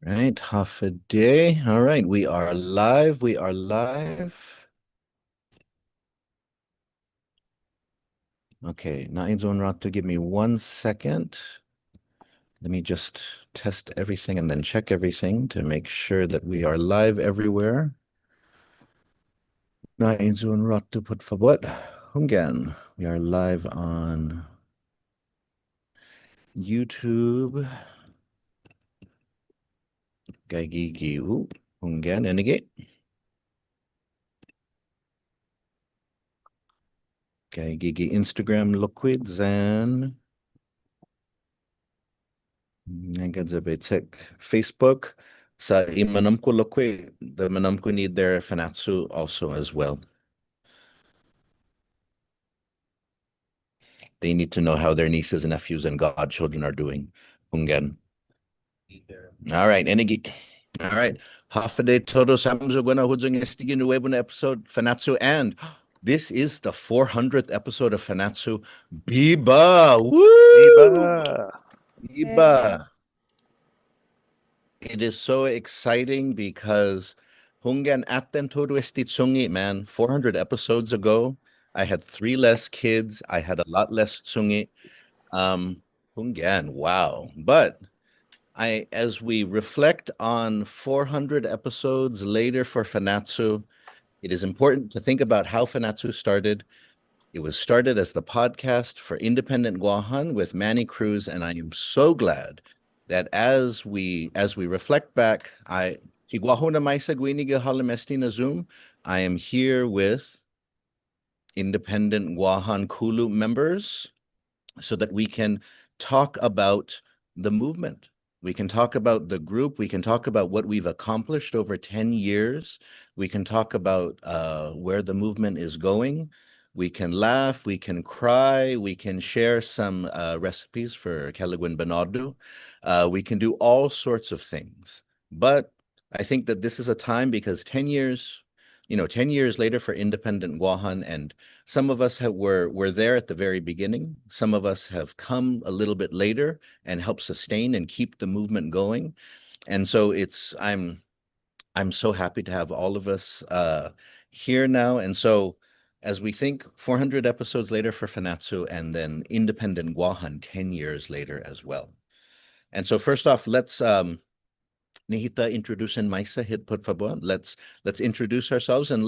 Right, half a day. All right, we are live. We are live. Okay, Naizon Ratu, give me 1 second. Let me just test everything and then check everything to make sure that we are live everywhere. Naizon Ratu, por favor. Hungan. We are live on YouTube. Gaigigi. Hungan. Enige. Gaigigi Instagram Loquids and check Facebook. Sa imanam ko lokwe, the manam ko need their Fanatsu also as well. They need to know how their nieces and nephews and godchildren are doing. Hungen. All right, Enigi. All right. Half a day todo samzo gwana hujung estigin nuevo episode Fanatsu, and this is the 400th episode of Fanatsu. Biba! Woo! Iba. Biba! It is so exciting because Hungan atten todo tsungi, man. 400 episodes ago, I had 3 less kids. I had a lot less tsungi. Hungan, wow. But as we reflect on 400 episodes later for Fanatsu, it is important to think about how Fanatsu started. It was started as the podcast for Independent Guåhan with Manny Cruz, and I am so glad that as we reflect back, si Guåho na may sagwiniga halimestina Zoom, I am here with Independent Guåhan Kulu members so that we can talk about the movement. We can talk about the group. We can talk about what we've accomplished over 10 years. We can talk about where the movement is going. We can laugh, we can cry, we can share some recipes for Kelagwin Bernardo. We can do all sorts of things. But I think that this is a time because 10 years, 10 years later for Independent Guåhan, and some of us were there at the very beginning. Some of us have come a little bit later and helped sustain and keep the movement going. And so I'm so happy to have all of us here now. And so as we think 400 episodes later for Fanatsu and then Independent Guåhan 10 years later as well. And so first off, let's Nihita introduce and Maisa hit por favor. Let's introduce ourselves and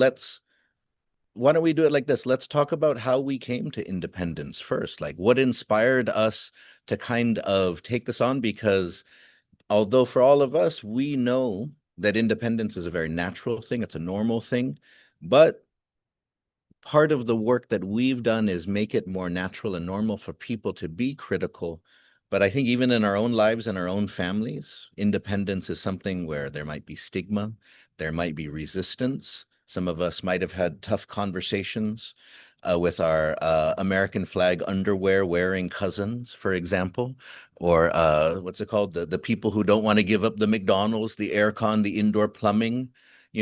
why don't we do it like this? Let's talk about how we came to independence first. Like what inspired us to kind of take this on, because although for all of us, we know that independence is a very natural thing, it's a normal thing, but part of the work that we've done is make it more natural and normal for people to be critical. But I think even in our own lives and our own families, independence is something where there might be stigma, there might be resistance. Some of us might have had tough conversations with our American flag underwear wearing cousins, for example, or what's it called? The people who don't want to give up the McDonald's, the aircon, the indoor plumbing,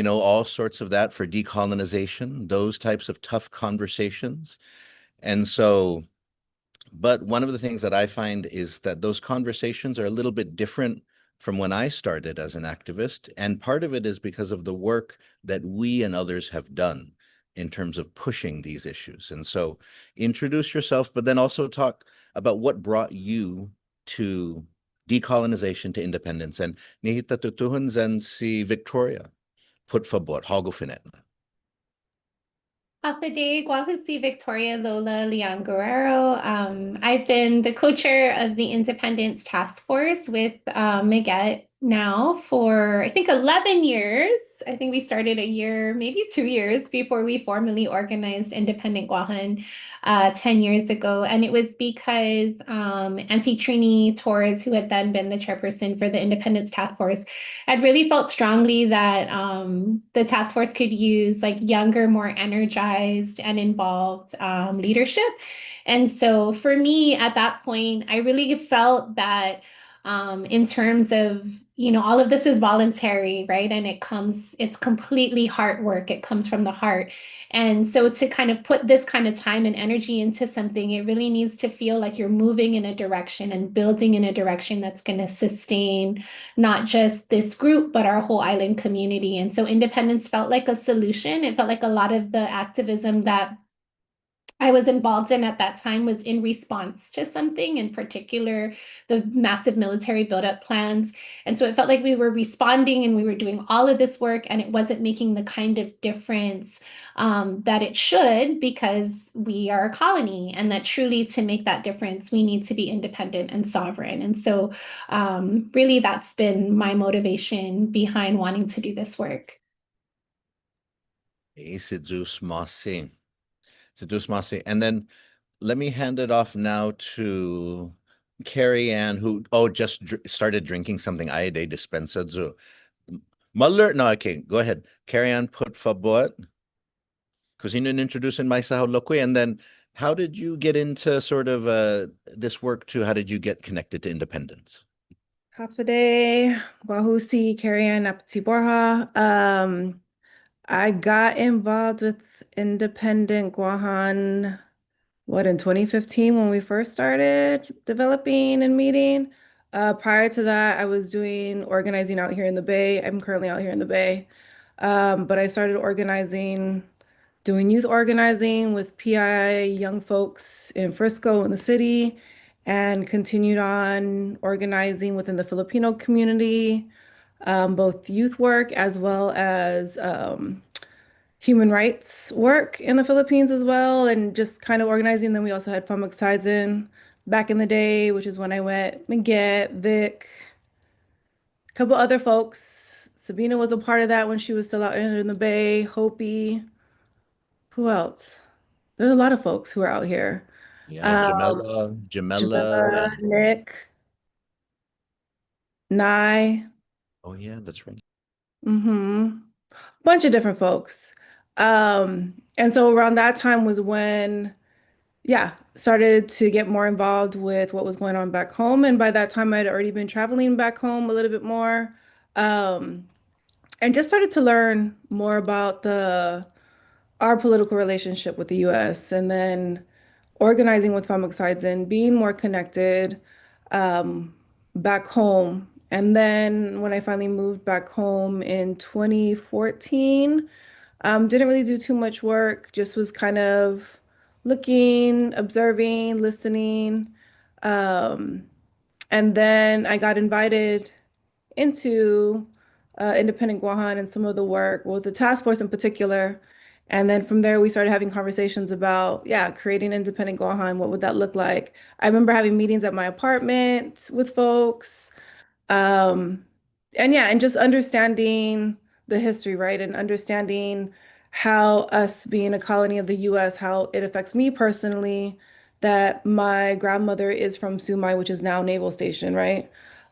all sorts of that for decolonization, those types of tough conversations. And so, but one of the things that I find is that those conversations are a little bit different from when I started as an activist. And part of it is because of the work that we and others have done in terms of pushing these issues. And so introduce yourself, but then also talk about what brought you to decolonization, to independence. And Nihita tutuhun zan si Victoria. Por favor, algo finito. Day, Guadalupe Victoria Lola Leon Guerrero. I've been the co-chair of the Independence Task Force with Miguel now for, I think, 11 years. I think we started a year, maybe 2 years before we formally organized Independent Guåhan 10 years ago. And it was because Auntie Trini Torres, who had then been the chairperson for the Independence Task Force, had really felt strongly that the task force could use like younger, more energized and involved leadership. And so for me at that point, I really felt that in terms of all of this is voluntary, right? And it's completely heart work. It comes from the heart. And so to kind of put this kind of time and energy into something, it really needs to feel like you're moving in a direction and building in a direction that's going to sustain not just this group, but our whole island community. And so independence felt like a solution. It felt like a lot of the activism that I was involved in at that time was in response to something, in particular, the massive military buildup plans. And so it felt like we were responding and we were doing all of this work, and it wasn't making the kind of difference that it should because we are a colony, and that truly to make that difference, we need to be independent and sovereign. And so, really, that's been my motivation behind wanting to do this work. Seduce Mossy. Seduce Mossy. And then let me hand it off now to Carrie Ann, who just started drinking something ay day dispensa zo. Muller, no, okay, go ahead. Carrie Ann, put favor. Because you didn't introduce in my Saholoque. And then how did you get into sort of this work too? How did you get connected to independence? Hafide, Wahusi, Carrion, Apati Borja. I got involved with Independent Guåhan, in 2015 when we first started developing and meeting. Prior to that, I was doing organizing out here in the Bay. I'm currently out here in the Bay. But I started organizing, doing youth organizing with PI young folks in Frisco in the city, and continued on organizing within the Filipino community, both youth work as well as human rights work in the Philippines as well, and just kind of organizing. Then we also had Pamagsides back in the day, which is when I went, Miguel, Vic, a couple other folks. Sabina was a part of that when she was still out in the Bay, Hopi. Who else? There's a lot of folks who are out here. Yeah, Um, Jamela, Jamila, and Nick, Nye, oh yeah, that's right. mm-hmm. Bunch of different folks. And so around that time was when, yeah, started to get more involved with what was going on back home. And by that time, I'd already been traveling back home a little bit more. Um, and just started to learn more about the our political relationship with the US, and then organizing with Femicides and being more connected um, back home. And then when I finally moved back home in 2014, didn't really do too much work, just was kind of looking, observing, listening. Um, and then I got invited into Independent Guåhan and some of the work, well, the task force in particular. And then from there, we started having conversations about, yeah, creating Independent Guåhan. What would that look like? I remember having meetings at my apartment with folks. Um, and yeah, and just understanding the history, right? And understanding how us being a colony of the US, how it affects me personally, that my grandmother is from Sumai, which is now Naval Station, right?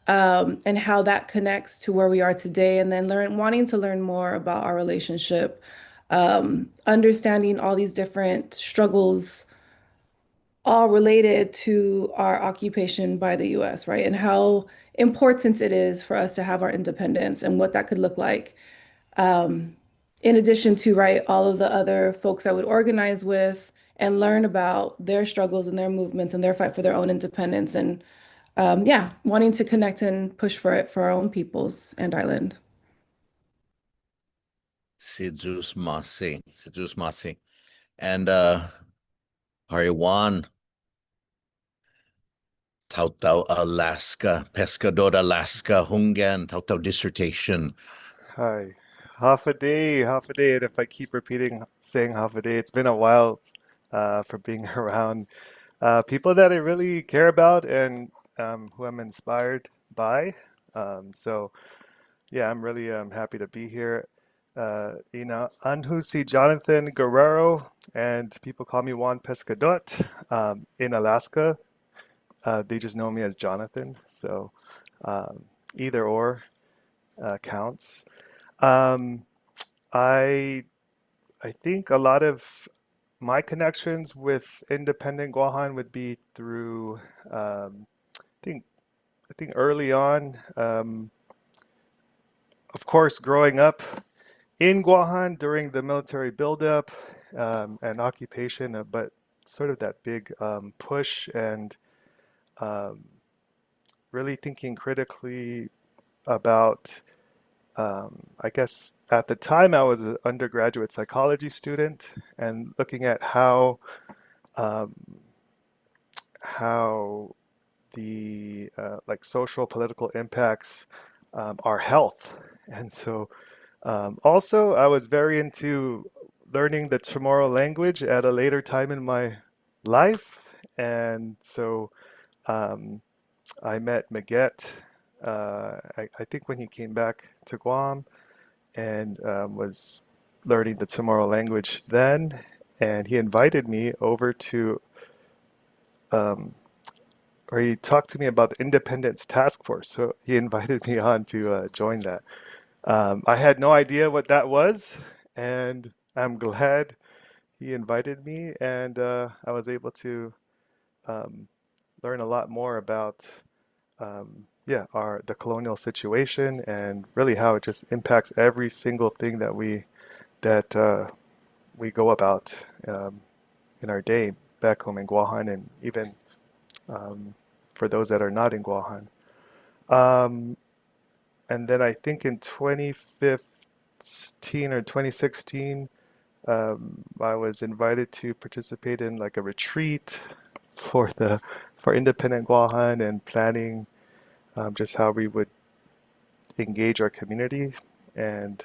And how that connects to where we are today, and then wanting to learn more about our relationship, understanding all these different struggles all related to our occupation by the US, right? And how important it is for us to have our independence and what that could look like. Um, in addition to, right, all of the other folks I would organize with and learn about their struggles and their movements and their fight for their own independence. And yeah, wanting to connect and push for it for our own peoples and island. Seduce Mossy. Seduce Mossy. And Hariwan, Tautau Alaska, Pescador Alaska, Hungan, Tautau dissertation. Hi. Half a day, and if I keep repeating saying half a day, it's been a while for being around people that I really care about and who I'm inspired by. So yeah, I'm really happy to be here. Anhusi Jonathan Guerrero, and people call me Juan Pescadot in Alaska. They just know me as Jonathan, so um, either or counts. Um, I I think a lot of my connections with independent Guahan would be through I think I think early on of course, growing up in Guåhan during the military buildup and occupation, but sort of that big push and um, really thinking critically about, I guess at the time I was an undergraduate psychology student and looking at um, how the like social political impacts our health. And so also I was very into learning the Chamorro language at a later time in my life. And so um, I met Maget, I think when he came back to Guam and was learning the Chamorro language then. And he invited me over to um, or he talked to me about the Independence Task Force. So he invited me on to join that. I had no idea what that was, and I'm glad he invited me, and I was able to um, learn a lot more about yeah, our the colonial situation and really how it just impacts every single thing that we go about um, in our day back home in Guahan, and even um, for those that are not in Guahan. Um, and then I think in 2015 or 2016, I was invited to participate in like a retreat for the for independent Guahan and planning just how we would engage our community. And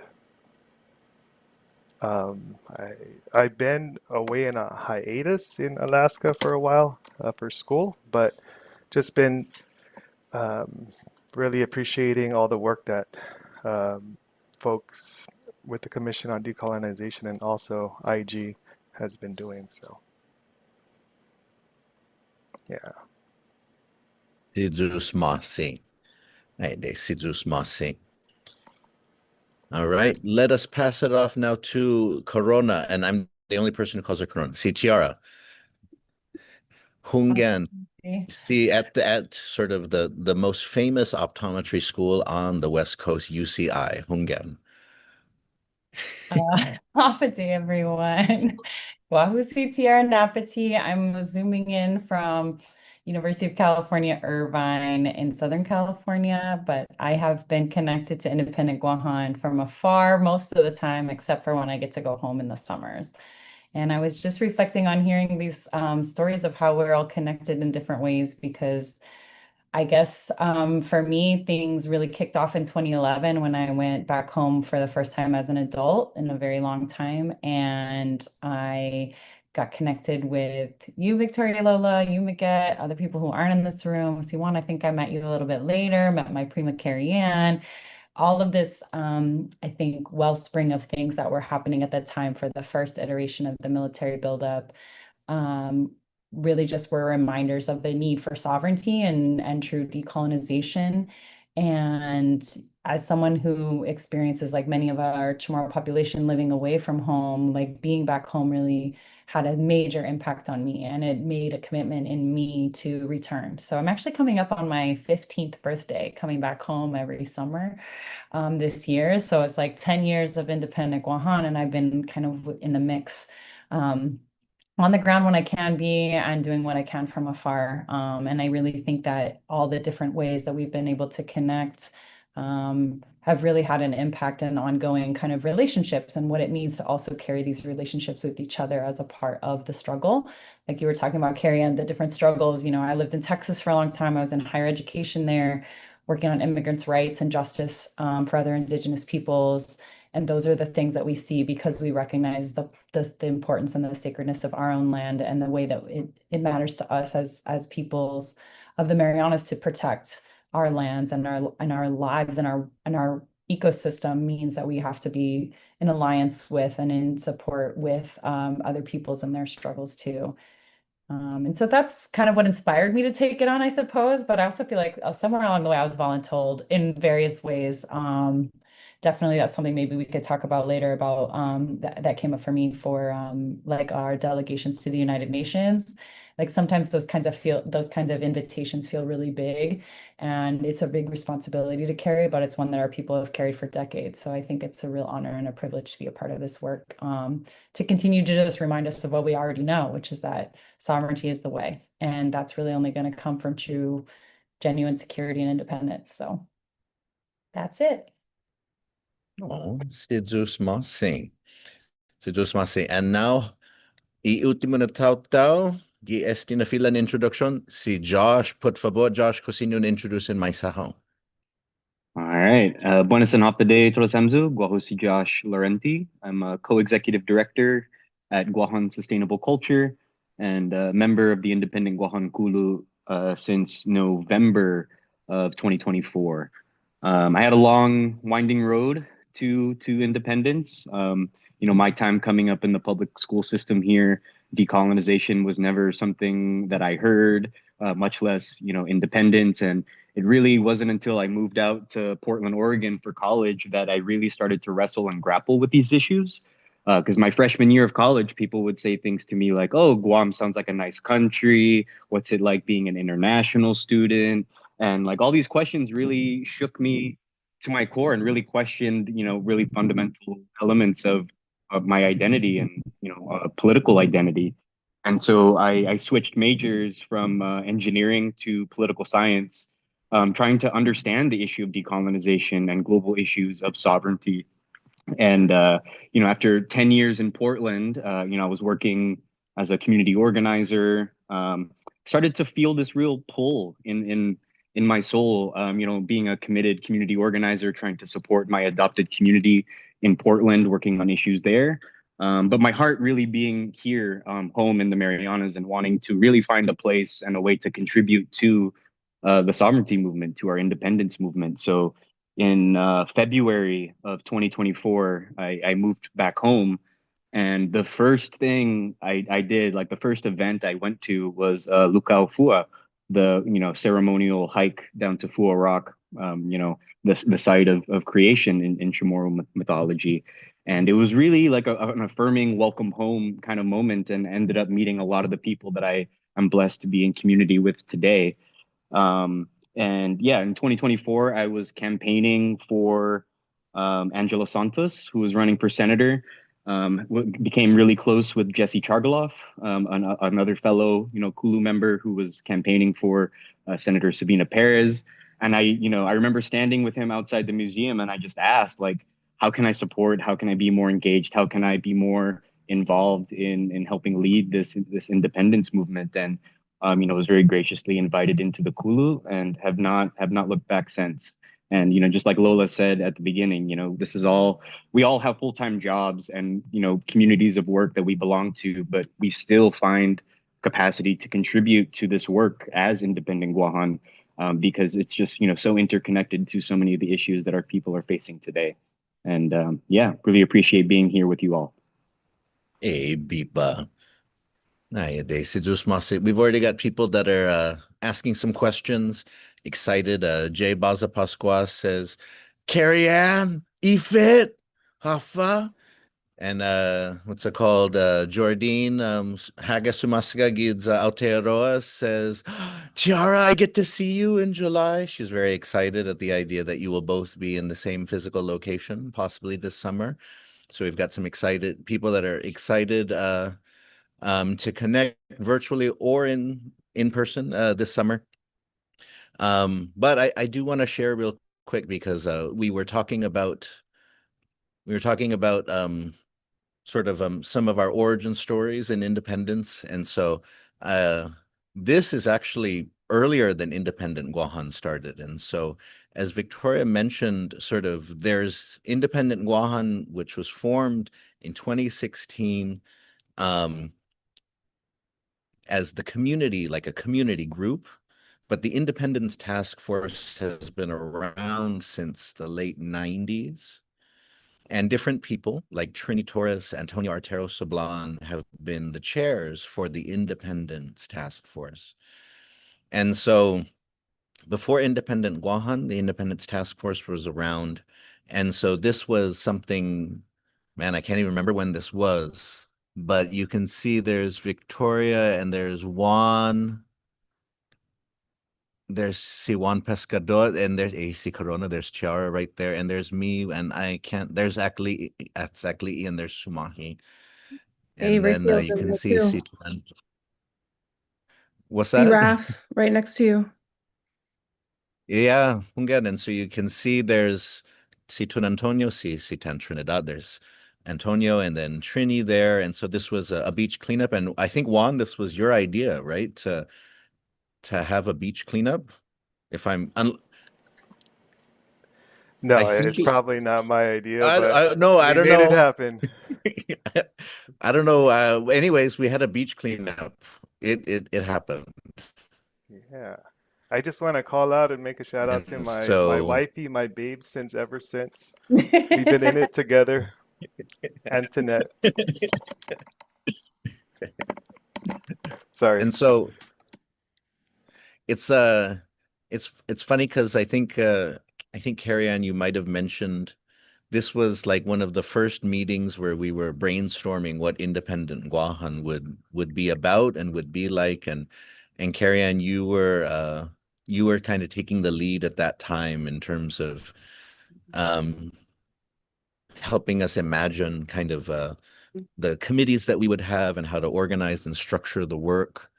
I've been away in a hiatus in Alaska for a while for school, but just been um, really appreciating all the work that um, folks with the Commission on Decolonization and also IG has been doing. So, yeah. Sidus Mossing. Hey, they Sidus Mossing. All right, let us pass it off now to Corona, and I'm the only person who calls her Corona. See, Tiara, Hungan. Okay. See, at sort of the most famous optometry school on the West Coast, UCI, Hungan. Off a day, everyone. Wahoo CTR Napati. I'm zooming in from University of California, Irvine in Southern California, but I have been connected to Independent Guahan from afar most of the time, except for when I get to go home in the summers. And I was just reflecting on hearing these stories of how we're all connected in different ways because I guess for me, things really kicked off in 2011 when I went back home for the first time as an adult in a very long time. And I got connected with you, Victoria Lola, you, Maget, other people who aren't in this room. Siwan, I think I met you a little bit later, met my prima Carrie Ann. All of this, I think, wellspring of things that were happening at the time for the first iteration of the military buildup um, really just were reminders of the need for sovereignty and true decolonization. And as someone who experiences, like many of our Chamorro population, living away from home, like being back home really had a major impact on me, and it made a commitment in me to return. So I'm actually coming up on my 15th birthday, coming back home every summer this year. So it's like 10 years of independent Guahan, and I've been kind of in the mix. Um, on the ground when I can be and doing what I can from afar. And I really think that all the different ways that we've been able to connect have really had an impact and ongoing kind of relationships and what it means to also carry these relationships with each other as a part of the struggle. Like you were talking about, Carrie, and the different struggles. I lived in Texas for a long time. I was in higher education there, working on immigrants' rights and justice for other Indigenous peoples. And those are the things that we see because we recognize the importance and the sacredness of our own land and the way that it matters to us as peoples of the Marianas to protect our lands and our lives and our ecosystem means that we have to be in alliance with and in support with other peoples and their struggles too. And so that's kind of what inspired me to take it on, I suppose. But I also feel like somewhere along the way, I was voluntold in various ways. Definitely, that's something maybe we could talk about later about that came up for me for like our delegations to the United Nations Like sometimes those kinds of invitations feel really big, and it's a big responsibility to carry, but it's one that our people have carried for decades. So I think it's a real honor and a privilege to be a part of this work, to continue to just remind us of what we already know, which is that sovereignty is the way, and that's really only going to come from true, genuine security and independence. So that's it. Oh, Sidus Masi. And now, i-último na tao, gi-esti na fila na introduction, si Josh, por favor, Josh, cosinyo na introduce in my saho. All right. Buenas and day, Trosamzu. Guahosi Josh Laurenti. I'm a co-executive director at Guåhan Sustainable Culture and a member of the Independent Guåhan Kulu since November of 2024. I had a long, winding road to independence. My time coming up in the public school system here, decolonization was never something that I heard, much less, independence. And it really wasn't until I moved out to Portland, Oregon for college that I really started to wrestle and grapple with these issues. Because my freshman year of college, people would say things to me like, "Oh, Guam sounds like a nice country. What's it like being an international student?" And like all these questions really shook me to my core and really questioned, really fundamental elements of my identity and, political identity. And so I switched majors from engineering to political science, trying to understand the issue of decolonization and global issues of sovereignty. And after 10 years in Portland, I was working as a community organizer. Started to feel this real pull in my soul. Being a committed community organizer, trying to support my adopted community in Portland, working on issues there. But my heart really being here, home in the Marianas, and wanting to really find a place and a way to contribute to the sovereignty movement, to our independence movement. So in February of 2024, I moved back home. And the first thing I did, like the first event I went to, was Lukau Fua, the ceremonial hike down to Fua Rock, the site of creation in Chamoru mythology. And it was really like an affirming welcome home kind of moment, and ended up meeting a lot of the people that I'm blessed to be in community with today. And yeah, in 2024, I was campaigning for Angela Santos, who was running for senator. Became really close with Jesse Chargaloff, another fellow, Kulu member who was campaigning for Senator Sabina Perez. And I remember standing with him outside the museum, and I just asked, like, how can I support? How can I be more engaged? How can I be more involved in helping lead this independence movement? And was very graciously invited into the Kulu, and have not looked back since. And just like Lola said at the beginning, we all have full-time jobs and communities of work that we belong to, but we still find capacity to contribute to this work as Independent Guåhan, because it's just so interconnected to so many of the issues that our people are facing today. And really appreciate being here with you all. Hey, Bipa. We've already got people that are asking some questions. Excited. Jay Baza Pasqua says, Carrie Ann, Ifit, Hafa. And what's it called? Jordine Haga Sumasga Gids Aotearoa says, Tiara, I get to see you in July. She's very excited at the idea that you will both be in the same physical location, possibly this summer. So we've got some excited people that are excited to connect virtually or in person this summer. But I do want to share real quick, because we were talking about sort of some of our origin stories in independence, and so this is actually earlier than Independent Guåhan started. And so, as Victoria mentioned, sort of there's Independent Guåhan, which was formed in 2016. As the community, like a community group, but the Independence Task Force has been around since the late 90s. And different people like Trini Torres, Antonio Artero Sablan have been the chairs for the Independence Task Force. And so before Independent Guåhan, the Independence Task Force was around. And so this was something, man, I can't even remember when this was. but you can see there's Victoria and there's Juan. There's si Juan Pescador and there's AC Corona. There's Chiara right there, and there's me, and I can't. There's actually and there's Sumahi, Hey, and then Rachel's you in can there see too. Situan. What's See that? Raf right next to you. Yeah, Hungan. And so you can see there's Situn Antonio, si Tan Trinidad. There's Antonio and then Trini there. And so this was a beach cleanup. And I think Juan, this was your idea, right? To have a beach cleanup. If I'm, I No, think it's probably not my idea, but I no, I we don't made it know. happen. I don't know. Anyways, we had a beach cleanup. It happened. Yeah. I just want to call out and make a shout out to And my so wifey, my babe since ever since. We've been in it together. Antoinette. Sorry. and so it's it's funny because I think Carrie Ann, you might have mentioned this was like one of the first meetings where we were brainstorming what independent Guahan would be about and would be like. And Carrie Ann, you were kind of taking the lead at that time in terms of um helping us imagine kind of the committees that we would have and how to organize and structure the work.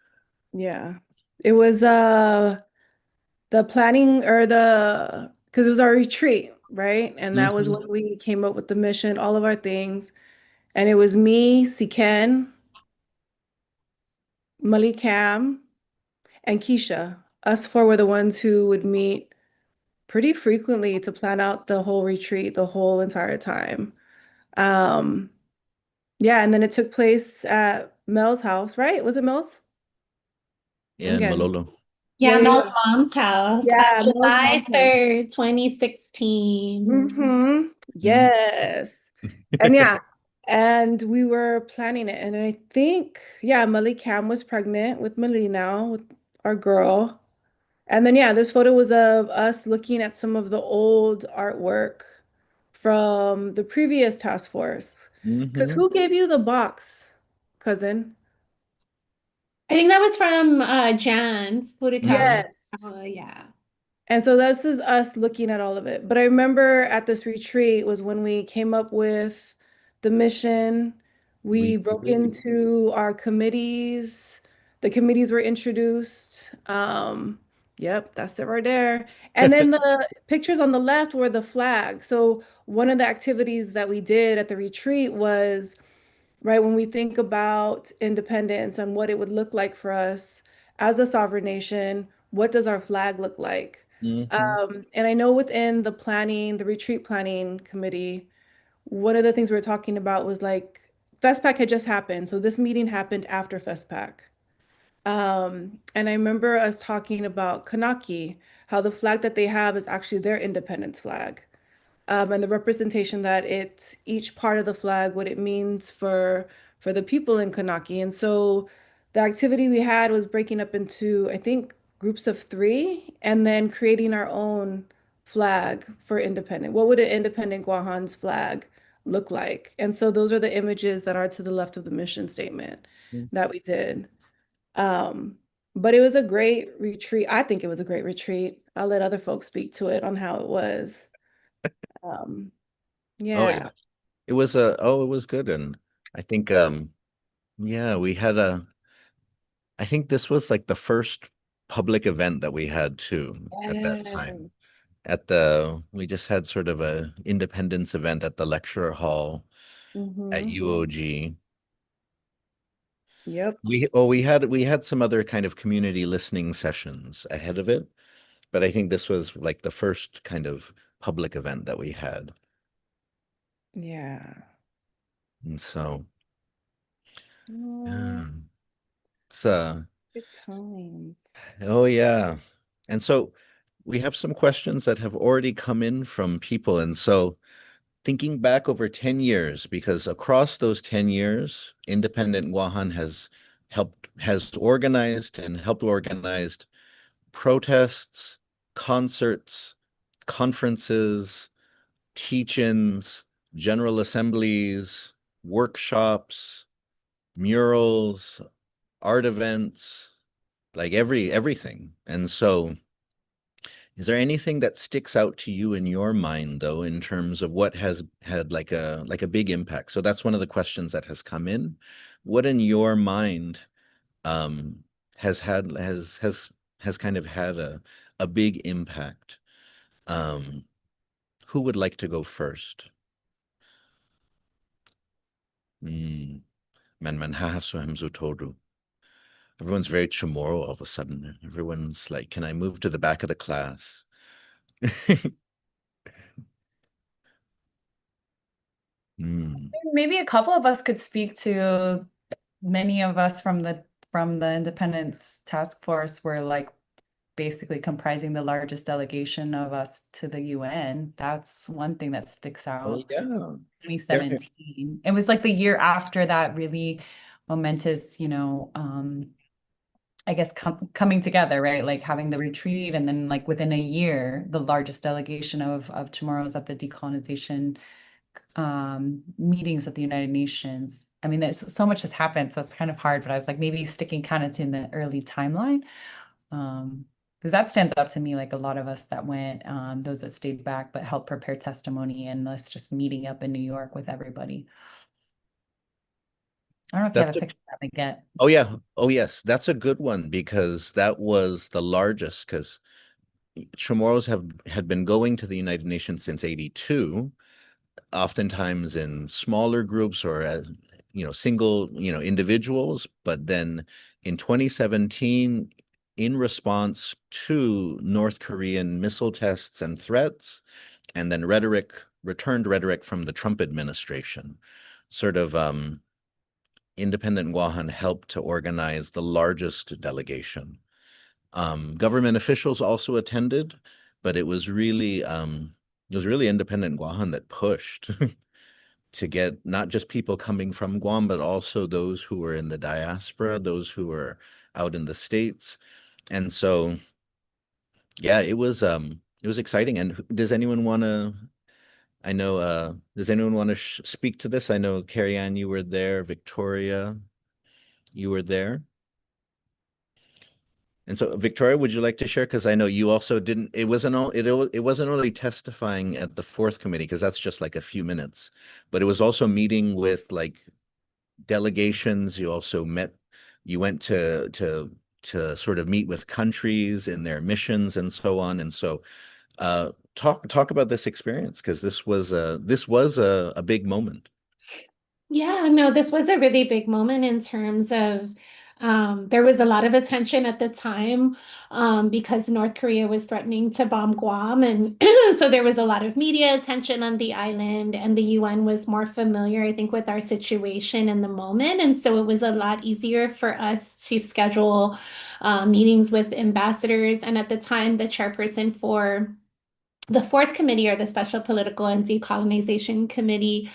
Yeah. It was the planning or the because it was our retreat, right? And that was Mhm. when we came up with the mission, all of our things. And it was me, Siken, Malikam, and Keisha. Us four were the ones who would meet pretty frequently to plan out the whole retreat, the whole entire time. Um, yeah, and then it took place at Mel's house, right? Was it Mel's? And Again. Malolo. Yeah, Yeah, yeah, Mel's yeah. mom's house. Yeah, Mel's July mom's house. 3rd, 2016. Mm-hmm. Mhm. Yes. And yeah, and we were planning it. And I think, yeah, Malik Cam was pregnant with Mali now, with our girl. And then, yeah, this photo was of us looking at some of the old artwork from the previous task force. Because Mhm. who gave you the box, cousin? I think that was from Jan Furukawa. Mhm. Yes. Oh, yeah. And so this is us looking at all of it. But I remember at this retreat was when we came up with the mission. We We broke into our committees. The committees were introduced. Yep, that's it right there. And then the pictures on the left were the flag. So one of the activities that we did at the retreat was right? When we think about independence and what it would look like for us as a sovereign nation, what does our flag look like? Mhm. And I know within the planning, the retreat planning committee, one of the things we were talking about was like FESPAC had just happened. So this meeting happened after FESPAC. And I remember us talking about Kanaki, how the flag that they have is actually their independence flag and the representation that each part of the flag, what it means for the people in Kanaki. And so the activity we had was breaking up into, I think, groups of three, and then creating our own flag for independent. What would an independent Guahan's flag look like? And so those are the images that are to the left of the mission statement that we did. Um, but it was a great retreat. I think it was a great retreat. I'll let other folks speak to it on how it was. Um, Oh, yeah. it was good. And I think yeah, we had a I think this was like the first public event that we had too at that Yeah. time. We just had sort of a independence event at the lecture hall at Mm-hmm. UOG. Yep. We had some other kind of community listening sessions ahead of it, but I think this was like the first kind of public event that we had. Yeah. And so Oh, yeah, it's good times. oh yeah. And so we have some questions that have already come in from people. And so thinking back over 10 years, because across those 10 years, Independent Guahan has organized and helped organized protests, concerts, conferences, teach-ins, general assemblies, workshops, murals, art events, like everything. And so is there anything that sticks out to you in your mind though in terms of what has had like a big impact? So that's one of the questions that has come in. What in your mind um has had has kind of had a big impact? Um who would like to go first? Mm. Man Hamzu Toru. Everyone's very Chamorro all of a sudden. Everyone's like, can I move to the back of the class? Mm. Maybe a couple of us could speak to many of us from the Independence Task Force were like basically comprising the largest delegation of us to the UN. That's one thing that sticks Oh out. yeah. Yeah. 2017. It was like the year after that really momentous, I guess coming together, right? Like having the retreat, and then like within a year, the largest delegation of Chamorros at the decolonization meetings at the United Nations. I mean, there's so much has happened, so it's kind of hard, but I was like maybe sticking kind of to in the early timeline. Because that stands up to me like a lot of us that went, those that stayed back but helped prepare testimony and us just meeting up in New York with everybody. I don't know if you have That's a a, picture that we get. oh yeah. Oh yes. That's a good one because that was the largest because Chamorros have had been going to the United Nations since 82, oftentimes in smaller groups or as single individuals, but then in 2017 in response to North Korean missile tests and threats and then returned rhetoric from the Trump administration, sort of Independent Guåhan helped to organize the largest delegation. Government officials also attended, but it was really Independent Guåhan that pushed to get not just people coming from Guam, but also those who were in the diaspora, those who were out in the States. And so, yeah, it was exciting. And does anyone want to, I know, does anyone want to speak to this? I know, Carrie Ann, you were there. Victoria, you were there. And so, Victoria, would you like to share? Because I know you also didn't. It wasn't only testifying at the fourth committee because that's just like a few minutes, but it was also meeting with like delegations. You also met. You went to sort of meet with countries in their missions and so on. And so, talk about this experience because this was a big moment. Yeah, no, this was a really big moment in terms of there was a lot of attention at the time because North Korea was threatening to bomb Guam. And so there was a lot of media attention on the island, and the UN was more familiar, I think, with our situation in the moment. And so it was a lot easier for us to schedule meetings with ambassadors. And at the time, the chairperson for the fourth committee, or the Special Political and Decolonization Committee,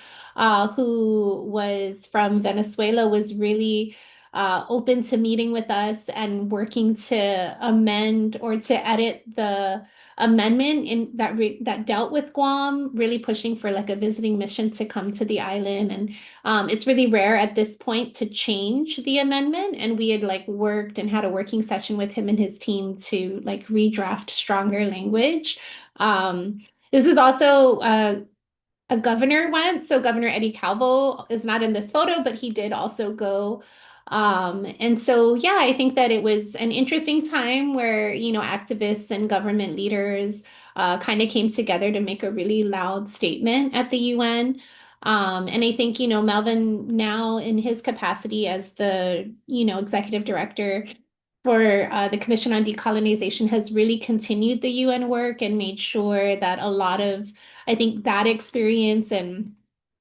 who was from Venezuela, was really open to meeting with us and working to amend or to edit the amendment in that dealt with Guam, really pushing for like a visiting mission to come to the island. And it's really rare at this point to change the amendment. And we had like worked and had a working session with him and his team to like redraft stronger language. This is also a governor went. So Governor Eddie Calvo is not in this photo, but he did also go. And so, yeah, I think that it was an interesting time where, activists and government leaders kind of came together to make a really loud statement at the UN. And I think, Melvin now in his capacity as the, executive director for the Commission on Decolonization has really continued the UN work and made sure that a lot of, I think, that experience and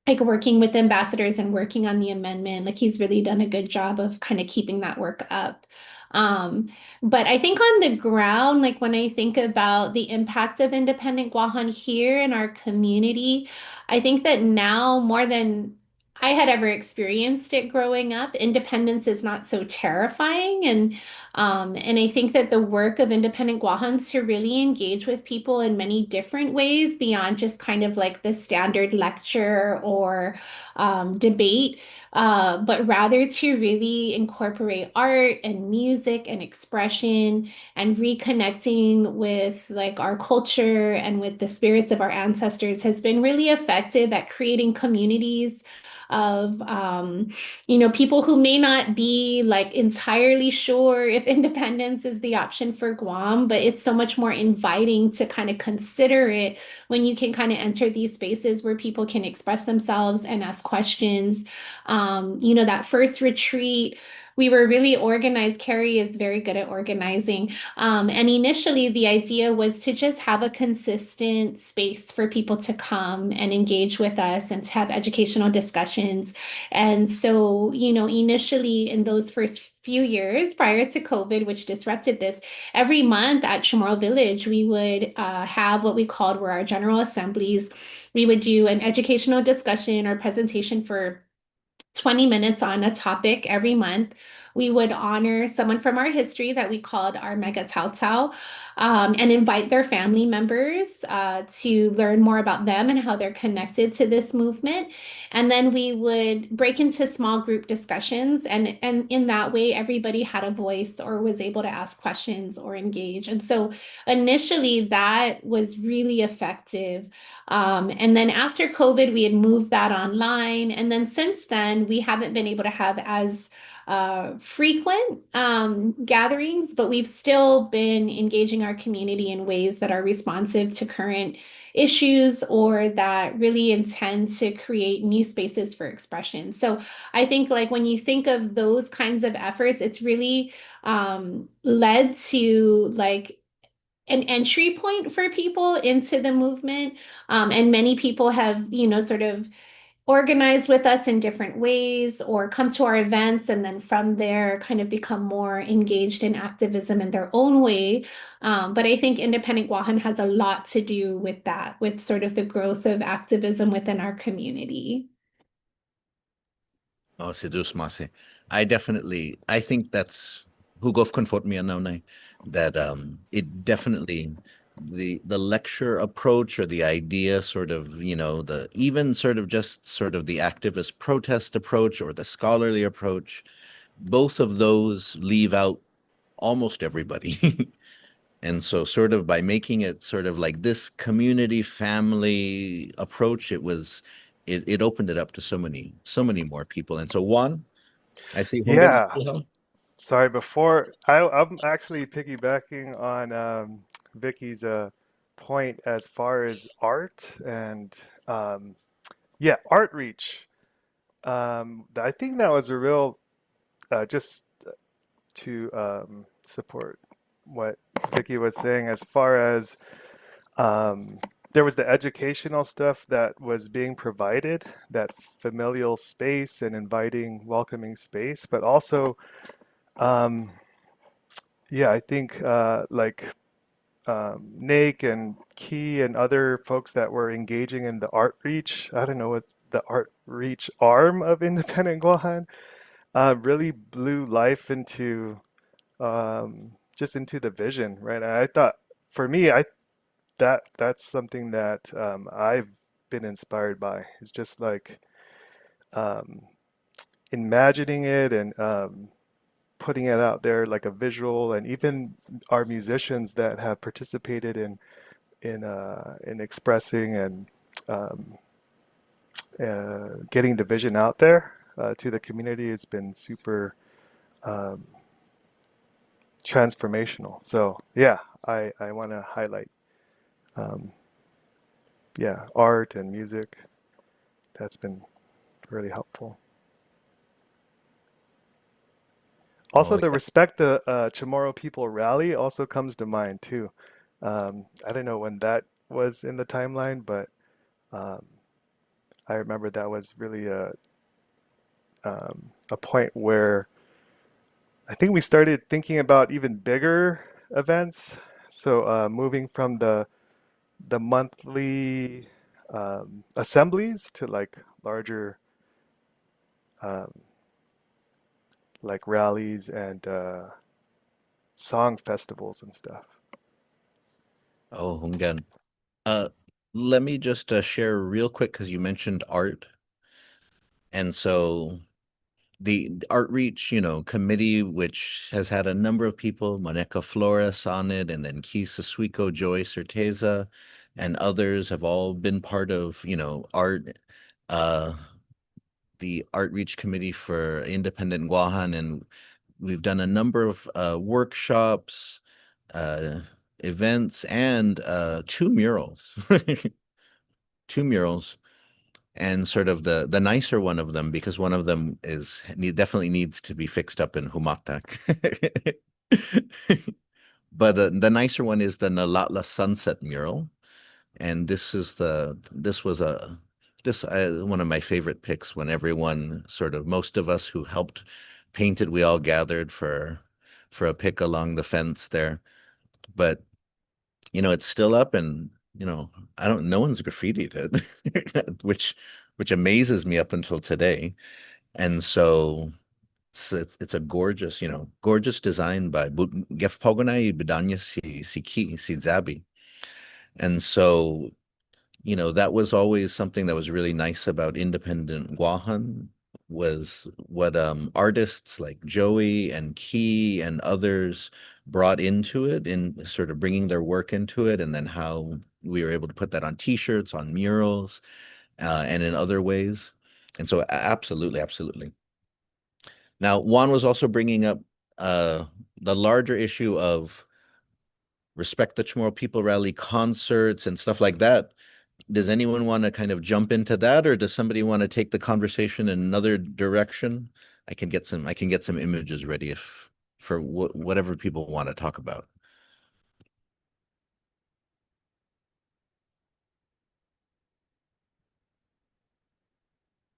like working with ambassadors and working on the amendment, like he's really done a good job of kind of keeping that work up. Um, but I think on the ground, like when I think about the impact of Independent Guåhan here in our community, I think that now more than I had ever experienced it growing up. Independence is not so terrifying, and I think that the work of independent Guahans to really engage with people in many different ways beyond just kind of like the standard lecture or debate, but rather to really incorporate art and music and expression and reconnecting with like our culture and with the spirits of our ancestors has been really effective at creating communities of people who may not be like entirely sure if independence is the option for Guam, but it's so much more inviting to kind of consider it when you can kind of enter these spaces where people can express themselves and ask questions. That first retreat, we were really organized. Carrie is very good at organizing. And initially, the idea was to just have a consistent space for people to come and engage with us and to have educational discussions. And so, initially in those first few years prior to COVID, which disrupted this, every month at Chamorro Village, we would have what we called were our general assemblies. We would do an educational discussion or presentation for 20 minutes on a topic every month. We would honor someone from our history that we called our Mega Tao Tao, and invite their family members to learn more about them and how they're connected to this movement. And then we would break into small group discussions, and in that way, everybody had a voice or was able to ask questions or engage. And so initially, that was really effective. And then after COVID, we had moved that online. And then since then, we haven't been able to have as frequent gatherings, but we've still been engaging our community in ways that are responsive to current issues or that really intend to create new spaces for expression. So I think like when you think of those kinds of efforts, it's really led to like an entry point for people into the movement. And many people have, sort of organized with us in different ways or come to our events and then from there kind of become more engaged in activism in their own way. But I think Independent Guahan has a lot to do with that, with sort of the growth of activism within our community. Oh, seduce Masi. I think that's Hugof comfort me now that it definitely the lecture approach or the idea sort of, the even sort of just sort of the activist protest approach or the scholarly approach, both of those leave out almost everybody. And so sort of by making it sort of like this community family approach, it opened it up to so many more people. And so Juan, I see Hongan. Yeah, sorry, I'm actually piggybacking on Vicky's point as far as art and um, yeah, art reach. I think that was a real just to support what Vicky was saying as far as um, there was the educational stuff that was being provided, that familial space and inviting, welcoming space, but also, um, yeah, I think like Nate and Key and other folks that were engaging in the art reach, I don't know what the art reach arm of Independent Guahan, really blew life into just into the vision, right? And I thought for me, that's something that I've been inspired by. It's just like um, imagining it and putting it out there like a visual, and even our musicians that have participated in expressing and um, getting the vision out there to the community has been super um, transformational. So yeah, I want to highlight um, yeah, art and music. That's been really helpful. Also, Oh the yeah. Respect the Chamorro People rally also comes to mind too. I don't know when that was in the timeline, but um, I remember that was really a point where I think we started thinking about even bigger events. So moving from the monthly assemblies to like larger um, like rallies and song festivals and stuff. Oh, Hunggan. Uh, Let me just share real quick because you mentioned art. And so the Art Reach, committee, which has had a number of people, Monica Flores on it, and then Kisa Suico, Joy Certeza, and others have all been part of, art, uh, the Art Reach Committee for Independent Guahan, and we've done a number of workshops, uh, events, and two murals, two murals, and sort of the nicer one of them, because one of them definitely needs to be fixed up in Humatak. But the nicer one is the Nalatla Sunset mural, and this was a this one of my favorite pics when everyone most of us who helped paint it, we all gathered for a pic along the fence there. But it's still up, and I don't no one's graffitied it, which amazes me up until today. And so it's a gorgeous design by Gef Pogonai Bidanya si Zabi. And so that was always something that was really nice about independent Guahan, was what artists like Joey and Key and others brought into it, in sort of bringing their work into it, and then how we were able to put that on t-shirts, on murals, and in other ways. And so absolutely, absolutely. Now, Juan was also bringing up the larger issue of Respect the Chamorro People Rally concerts and stuff like that. Does anyone want to kind of jump into that, or does somebody want to take the conversation in another direction? I can get some images ready if for whatever people want to talk about.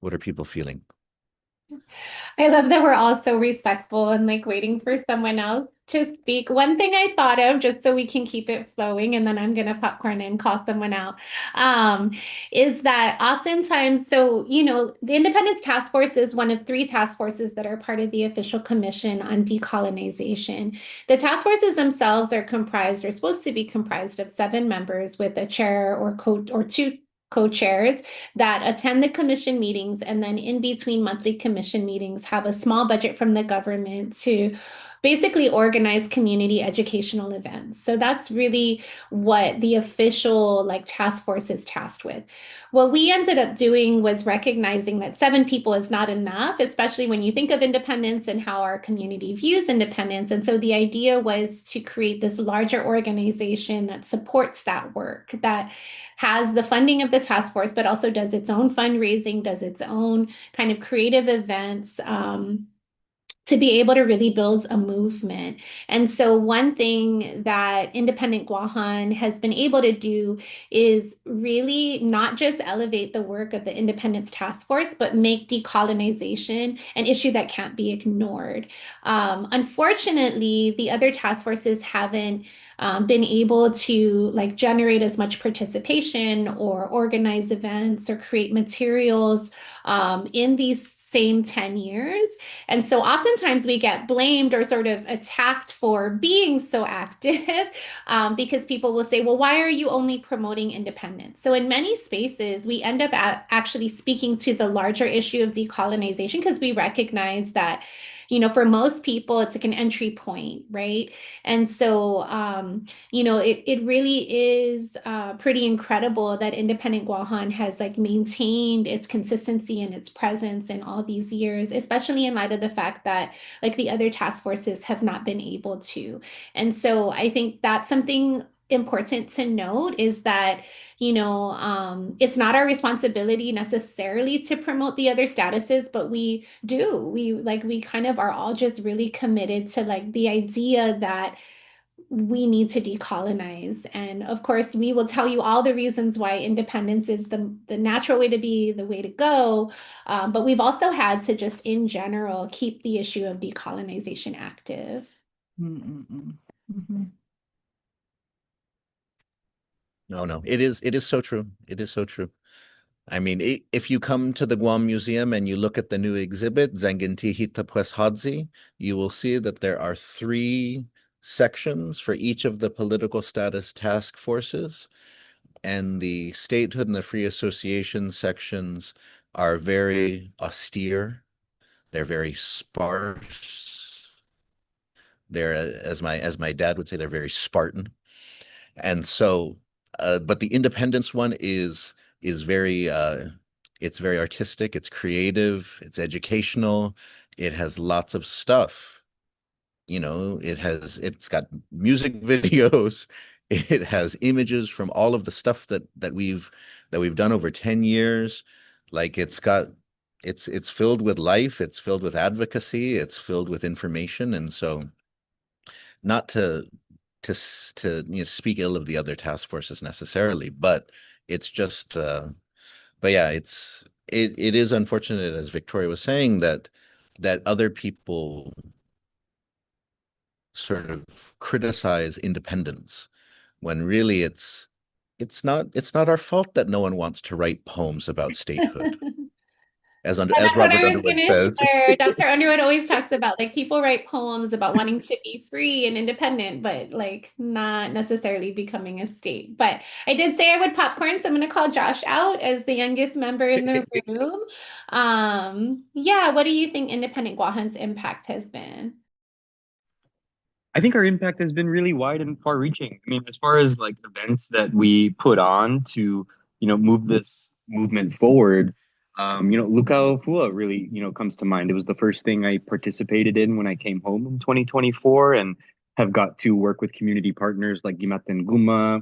What are people feeling? I love that we're all so respectful and like waiting for someone else to speak. One thing I thought of, just so we can keep it flowing, and then I'm gonna popcorn and call someone out, um, is that oftentimes, so the Independence Task Force is one of three task forces that are part of the official commission on decolonization. The task forces themselves are supposed to be comprised of 7 members with a chair or two co-chairs that attend the commission meetings, and then in between monthly commission meetings have a small budget from the government to basically organize community educational events. So that's really what the official task force is tasked with. What we ended up doing was recognizing that 7 people is not enough, especially when you think of independence and how our community views independence. And so the idea was to create this larger organization that supports that work, that has the funding of the task force, but also does its own fundraising, does its own kind of creative events, to be able to really build a movement. And so one thing that Independent Guåhan has been able to do is really not just elevate the work of the Independence Task Force, but make decolonization an issue that can't be ignored. Unfortunately, the other task forces haven't been able to generate as much participation or organize events or create materials in these same 10 years. And so oftentimes we get blamed or sort of attacked for being so active because people will say, well, why are you only promoting independence? So in many spaces, we end up actually speaking to the larger issue of decolonization because we recognize that for most people, it's like an entry point, right? And so, it really is pretty incredible that Independent Guåhan has maintained its consistency and its presence in all these years, especially in light of the fact that the other task forces have not been able to. And so I think that's something important to note, is that it's not our responsibility necessarily to promote the other statuses, but we do. We kind of are all just really committed to the idea that we need to decolonize. And of course, we will tell you all the reasons why independence is the natural way to be, the way to go. But we've also had to just in general keep the issue of decolonization active. Mm-hmm. No, it is so true. It is so true. I mean, if you come to the Guam Museum and you look at the new exhibit, Zangintihita Pues Hadzi, you will see that there are three sections for each of the political status task forces, and the statehood and the free association sections are very austere. They're very sparse. They're, as my dad would say, they're very Spartan. And so, but the independence one is very it's very artistic, it's creative, it's educational, it has lots of stuff. It's got music videos, it has images from all of the stuff that we've done over 10 years. Like it's filled with life, it's filled with advocacy, it's filled with information. And so not to speak ill of the other task forces necessarily, but it's just but yeah, it is unfortunate, as Victoria was saying, that other people sort of criticize independence when really it's not our fault that no one wants to write poems about statehood, as That's what Robert I was Underwood gonna says. share. Dr. Underwood always talks about like people write poems about wanting to be free and independent, but like not necessarily becoming a state. But I did say I would popcorn, so I'm gonna call Josh out as the youngest member in the room. Yeah, what do you think Independent Guahan's impact has been? I think our impact has been really wide and far reaching. I mean, as far as like events that we put on to, move this movement forward, Luau Fua really, comes to mind. It was the first thing I participated in when I came home in 2024 and have got to work with community partners like Gimaten Guma,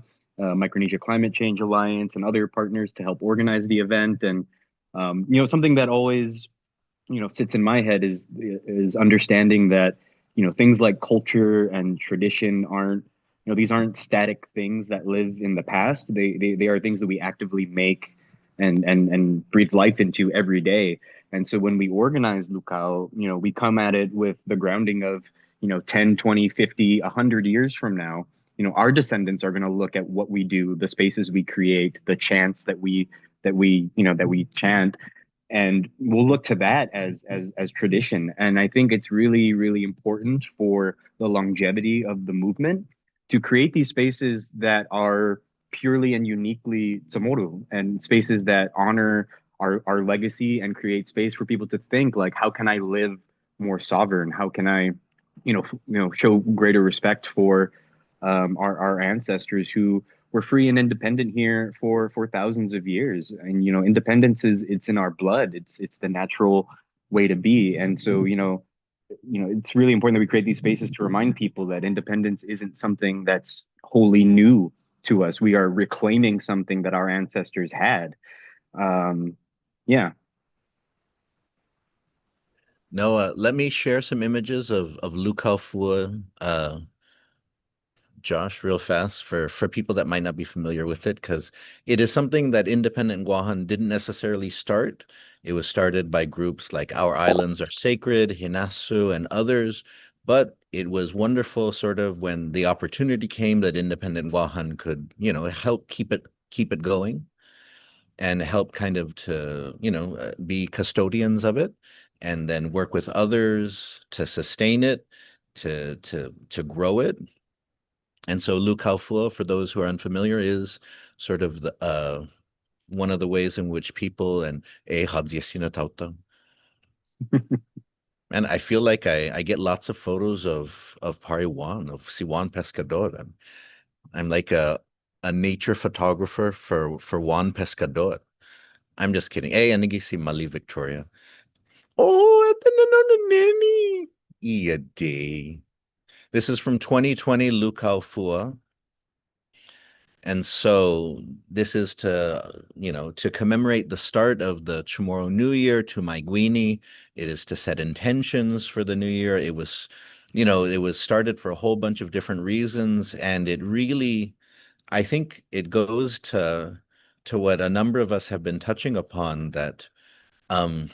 Micronesia Climate Change Alliance, and other partners to help organize the event. And, something that always sits in my head is understanding that things like culture and tradition aren't these aren't static things that live in the past. They are things that we actively make and breathe life into every day. And so when we organize Lukao, we come at it with the grounding of 10, 20, 50, 100 years from now, our descendants are going to look at what we do, the spaces we create, the chants that we chant, and we'll look to that as tradition. And I think it's really, really important for the longevity of the movement to create these spaces that are purely and uniquely Chamoru, and spaces that honor our legacy and create space for people to think like, how can I live more sovereign? How can I show greater respect for our ancestors who were free and independent here for thousands of years. And independence it's in our blood. It's the natural way to be. And so it's really important that we create these spaces to remind people that independence isn't something that's wholly new to us. We are reclaiming something that our ancestors had. Yeah. No, let me share some images of Luau Fua, Josh, real fast for people that might not be familiar with it, because it is something that Independent Guahan didn't necessarily start. It was started by groups like Our Islands Are Sacred, Hinasu, and others. But it was wonderful, sort of, when the opportunity came that Independent Guahan could, help keep it going and help kind of to, be custodians of it, and then work with others to sustain it, to grow it. And so Luau Fua, for those who are unfamiliar, is sort of one of the ways in which people and Hadziesina Tauta. And I feel like I get lots of photos of Pariwan, of Siwan Pescador. I'm like a nature photographer for Juan Pescador. I'm just kidding. Hey, anigi si Mali Victoria. Oh, ito na na nani. Iya day. This is from 2020 Luau Fua. And so this is to commemorate the start of the Chamorro New Year to Maiguini. It is to set intentions for the new year. It was started for a whole bunch of different reasons, and it really, I think it goes to what a number of us have been touching upon, that um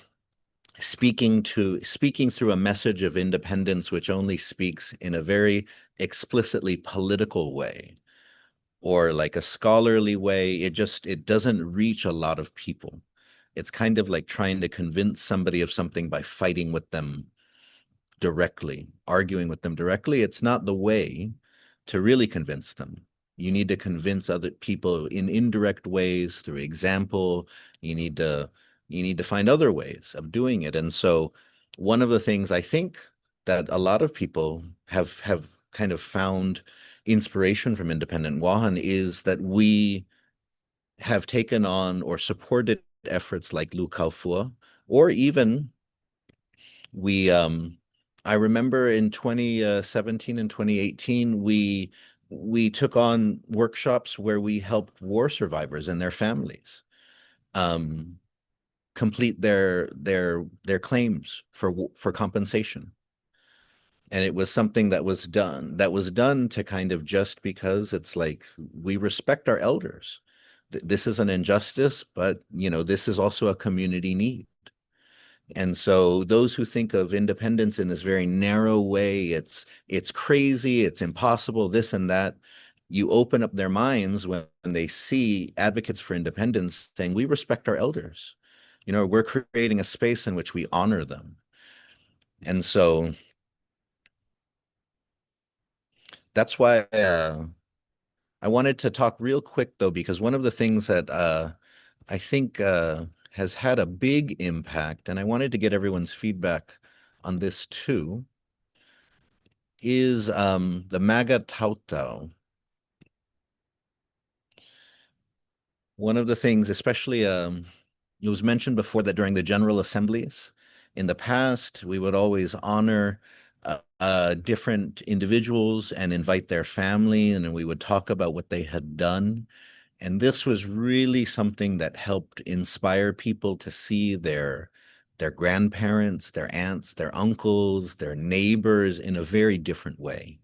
speaking through a message of independence which only speaks in a very explicitly political way, or like a scholarly way. It doesn't reach a lot of people. It's kind of like trying to convince somebody of something by fighting with them directly, arguing with them directly. It's not the way to really convince them. You need to convince other people in indirect ways through example. You need to find other ways of doing it. And so one of the things I think that a lot of people have kind of found inspiration from Independent Guåhan is that we have taken on or supported efforts like Lu Kaufua, or even we I remember in 2017 and 2018 we took on workshops where we helped war survivors and their families um, complete their claims for compensation. And it was something that was done to kind of just because it's like we respect our elders. This is an injustice, but you know, this is also a community need. And so those who think of independence in this very narrow way, it's crazy, it's impossible, this and that, you open up their minds when they see advocates for independence saying, we respect our elders. You know, we're creating a space in which we honor them. And so that's why I wanted to talk real quick though, because one of the things that I think has had a big impact, and I wanted to get everyone's feedback on this too, is the MAGA Tautau. One of the things, especially, it was mentioned before that during the General Assemblies, in the past, we would always honor different individuals and invite their family, and we would talk about what they had done. And this was really something that helped inspire people to see their grandparents, their aunts, their uncles, their neighbors in a very different way.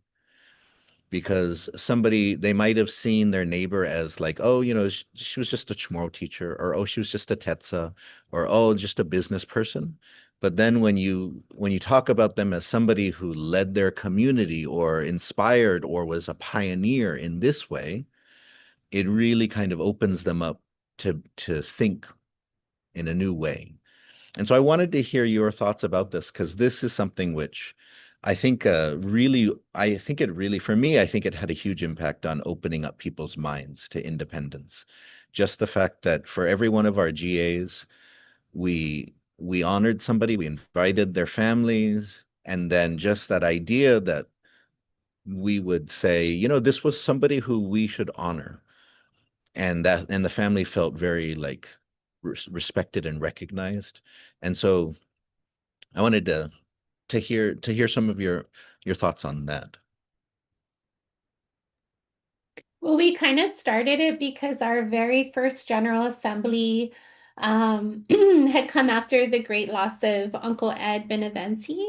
Because somebody, they might have seen their neighbor as like, oh, you know, she was just a Chamoru teacher, or oh, she was just a Tetsa, or oh, just a business person. But then when you talk about them as somebody who led their community or inspired or was a pioneer in this way, it really kind of opens them up to think in a new way. And so I wanted to hear your thoughts about this because this is something which I think I think it really, for me, I think it had a huge impact on opening up people's minds to independence. Just the fact that for every one of our GAs, we honored somebody, we invited their families, and then just that idea that we would say, you know, this was somebody who we should honor, and the family felt very like respected and recognized. And so I wanted to hear some of your thoughts on that. Well, we kind of started it because our very first General Assembly had come after the great loss of Uncle Ed Beneventi.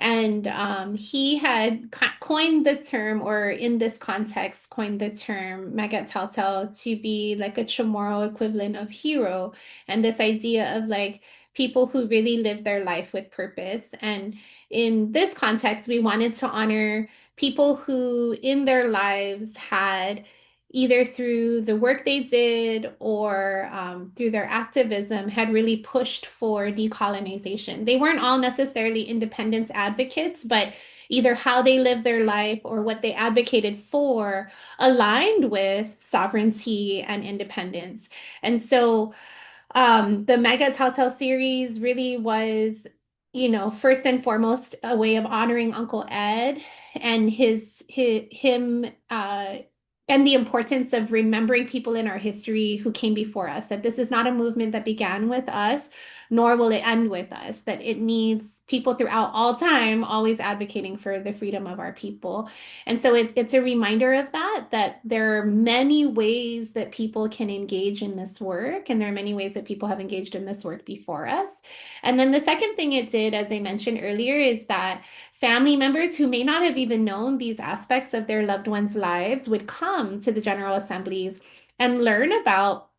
And he had coined the term, or in this context, coined the term Magat Tautau to be like a Chamorro equivalent of hero. And this idea of like people who really live their life with purpose. And in this context, we wanted to honor people who in their lives had either through the work they did or through their activism had really pushed for decolonization. They weren't all necessarily independence advocates, but either how they lived their life or what they advocated for aligned with sovereignty and independence. And so the Mega Telltale series really was, you know, first and foremost, a way of honoring Uncle Ed and him and the importance of remembering people in our history who came before us, that this is not a movement that began with us, nor will it end with us, that it needs people throughout all time always advocating for the freedom of our people. And so it's a reminder of that there are many ways that people can engage in this work, and there are many ways that people have engaged in this work before us. And then the second thing it did, as I mentioned earlier, is that family members who may not have even known these aspects of their loved ones' lives would come to the General Assemblies and learn about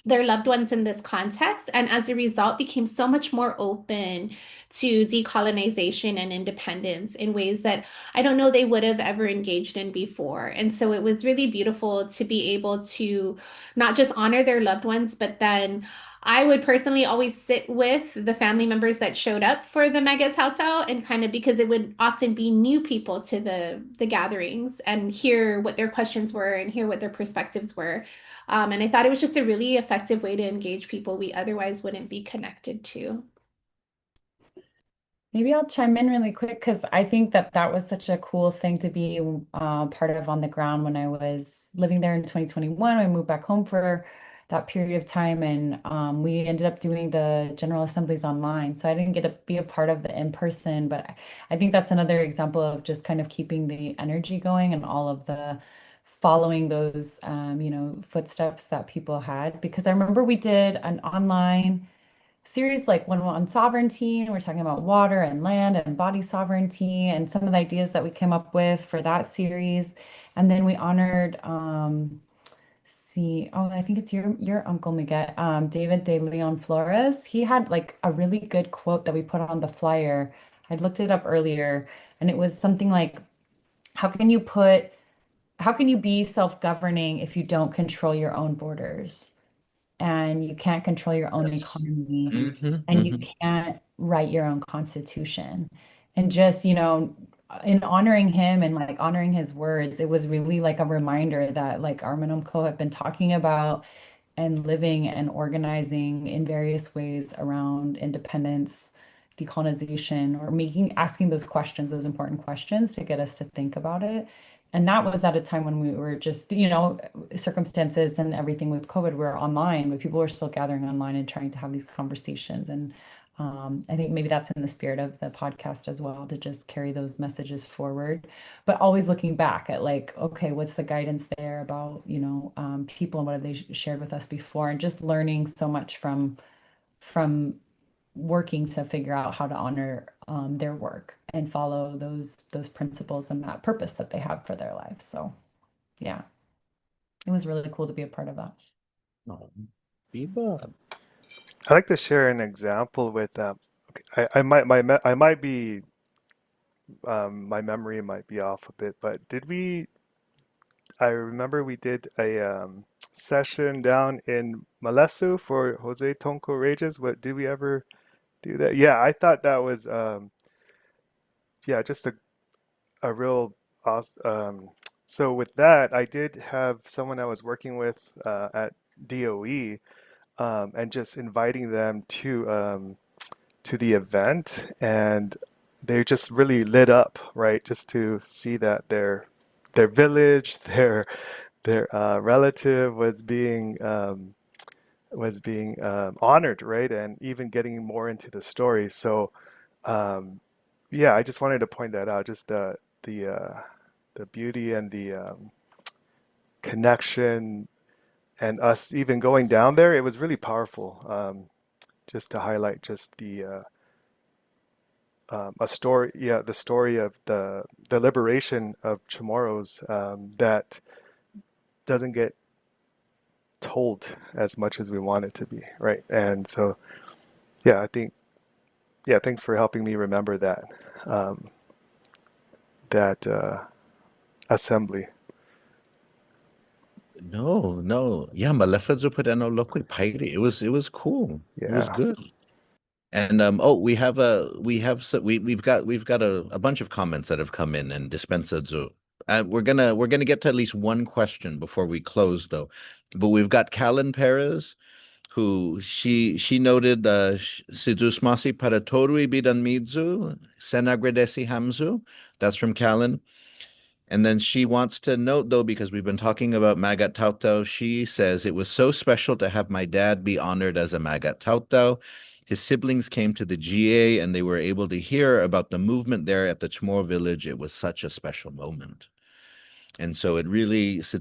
their loved ones in this context, and as a result became so much more open to decolonization and independence in ways that I don't know they would have ever engaged in before. And so it was really beautiful to be able to not just honor their loved ones, but then I would personally always sit with the family members that showed up for the mega Taotao, and kind of, because it would often be new people to the gatherings, and hear what their questions were and hear what their perspectives were. And I thought it was just a really effective way to engage people we otherwise wouldn't be connected to. Maybe I'll chime in really quick because I think that that was such a cool thing to be part of on the ground when I was living there in 2021. I moved back home for that period of time, and we ended up doing the General Assemblies online. So I didn't get to be a part of the in-person, but I think that's another example of just kind of keeping the energy going and all of the following those, footsteps that people had. Because I remember we did an online series like one on sovereignty, and we're talking about water and land and body sovereignty and some of the ideas that we came up with for that series. And then we honored see, oh, I think it's your uncle Miguel, David de Leon Flores. He had like a really good quote that we put on the flyer. I looked it up earlier, and it was something like, how can you put how can you be self-governing if you don't control your own borders? And you can't control your own Yes. economy, Hmm. and you Hmm. can't write your own constitution. And just, in honoring him and like honoring his words, it was really like a reminder that like Armanumco had been talking about and living and organizing in various ways around independence, decolonization, or asking those questions, those important questions to get us to think about it. And that was at a time when we were just, circumstances and everything with COVID were online, but people were still gathering online and trying to have these conversations. And I think maybe that's in the spirit of the podcast as well, to just carry those messages forward, but always looking back at like, okay, what's the guidance there about, people and what have they shared with us before, and just learning so much from working to figure out how to honor their work and follow those principles and that purpose that they have for their lives. So yeah, it was really cool to be a part of that. Oh, Biba. I'd like to share an example with okay, I might be my memory might be off a bit, but I remember we did a session down in Malesu for Jose Tonko Rages. What did we ever do that? Yeah, I thought that was yeah, just a real awesome. So with that, I did have someone I was working with at DOE, and just inviting them to the event, and they just really lit up, right? Just to see that their village, their relative was being honored, right? And even getting more into the story. So um, yeah, I just wanted to point that out, just the beauty and the connection, and us even going down there. It was really powerful. Just to highlight just the a story, yeah, the story of the liberation of Chamorros, that doesn't get told as much as we want it to be, right? And so, yeah, I think, yeah, thanks for helping me remember um, that assembly. No, no. Yeah, Malefico Padeno Loqui Pairi. It was cool. It was Yeah. good. And oh, we've got a bunch of comments that have come in and dispensadzo. We're gonna get to at least one question before we close though. But we've got Callan Perez, who she noted Sidusmasi para torui bidan midzu, senagredesi hamzu. That's from Callan. And then she wants to note, though, because we've been talking about Magat Tautau, she says it was so special to have my dad be honored as a Magat Tautau. His siblings came to the GA and they were able to hear about the movement there at the Chamor village. It was such a special moment. And so it really, it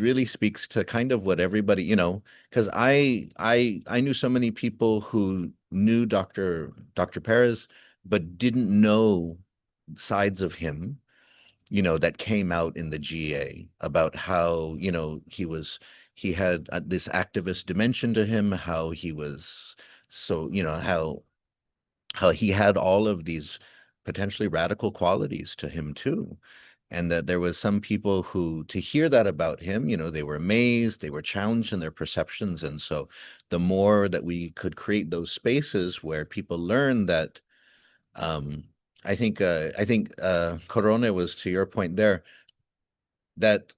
really speaks to kind of what everybody, because I knew so many people who knew Dr. Perez, but didn't know sides of him, that came out in the GA about how, he was he had this activist dimension to him, how he was so, how he had all of these potentially radical qualities to him too. And that there was some people who, to hear that about him, they were amazed, they were challenged in their perceptions. And so the more that we could create those spaces where people learn that, I think Corona was to your point there, that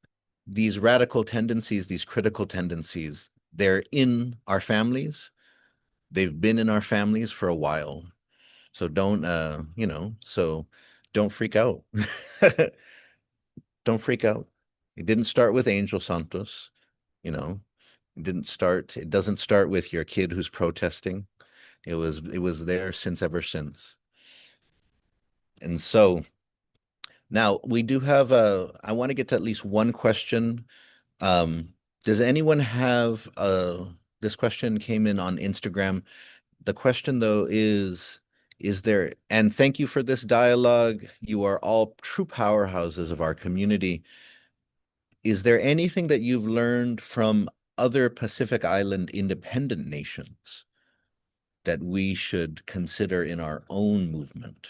these radical tendencies, these critical tendencies, they're in our families. They've been in our families for a while. So don't freak out. Don't freak out. It didn't start with Angel Santos, you know. It doesn't start with your kid who's protesting. It was there ever since. And so now we do have I want to get to at least one question. Um, does anyone have this question came in on Instagram. The question though is there, and thank you for this dialogue. You are all true powerhouses of our community. Is there anything that you've learned from other Pacific Island independent nations that we should consider in our own movement?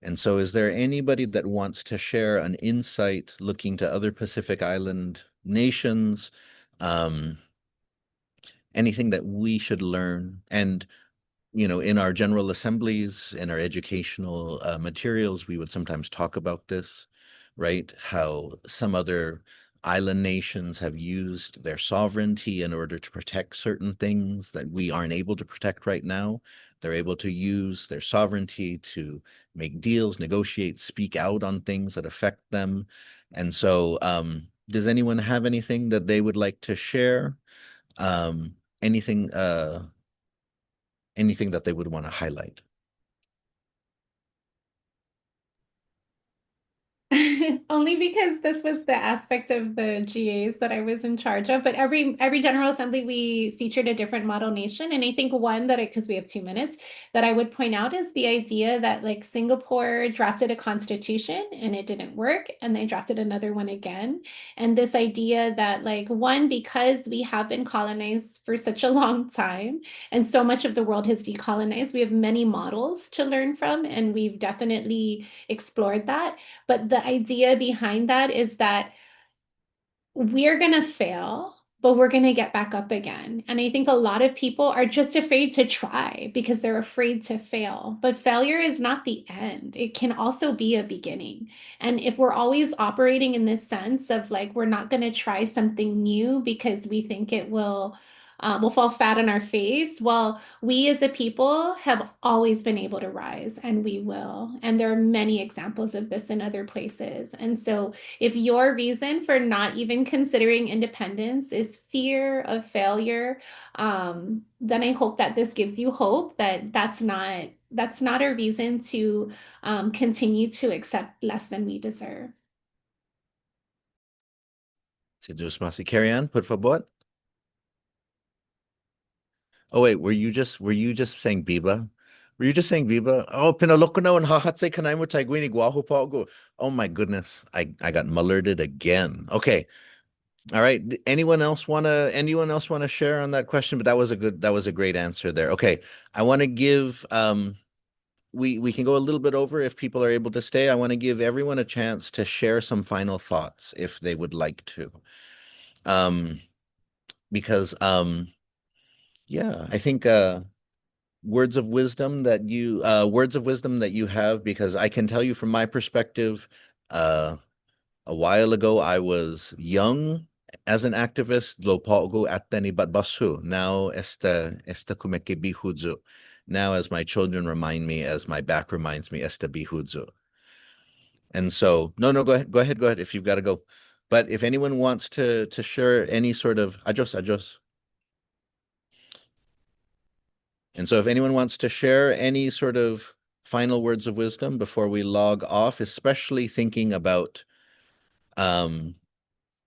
And so is there anybody that wants to share an insight looking to other Pacific Island nations? Anything that we should learn? And in our general assemblies, in our educational materials, we would sometimes talk about this, right? How some other island nations have used their sovereignty in order to protect certain things that we aren't able to protect right now. They're able to use their sovereignty to make deals, negotiate, speak out on things that affect them. And so, does anyone have anything that they would like to share? Um, anything, anything that they would want to highlight? Only because this was the aspect of the GAs that I was in charge of. But every General Assembly, we featured a different model nation. And I think one that because we have 2 minutes, that I would point out is the idea that like Singapore drafted a constitution and it didn't work, and they drafted another one again. And this idea that like one, because we have been colonized for such a long time, and so much of the world has decolonized, we have many models to learn from, and we've definitely explored that. But the idea behind that is that we're going to fail, but we're going to get back up again. And I think a lot of people are just afraid to try because they're afraid to fail. But failure is not the end. It can also be a beginning. And if we're always operating in this sense of like, we're not going to try something new because we think it will fall flat on our face. Well, we as a people have always been able to rise, and we will. And there are many examples of this in other places. And so if your reason for not even considering independence is fear of failure, then I hope that this gives you hope that that's not a reason to continue to accept less than we deserve. Si Deus mas carry on, por favor. Oh wait, were you just saying Biba? Were you just saying Biba? Oh, pinaloko na and hahatse kanay mo taiguini guaho pago. Oh my goodness, I got alerted again. Okay, all right. Anyone else wanna share on that question? But that was a great answer there. Okay, I want to give we can go a little bit over if people are able to stay. I want to give everyone a chance to share some final thoughts if they would like to. Because yeah, I think words of wisdom that you have, because I can tell you from my perspective, a while ago I was young as an activist, lo pogo atani batbasu. Now esta kumeke bihudzu. Now, as my children remind me, as my back reminds me, esta bihudzu. And so, no, go ahead, if you've got to go. But if anyone wants to share any sort of ajos. And so if anyone wants to share any sort of final words of wisdom before we log off, especially thinking about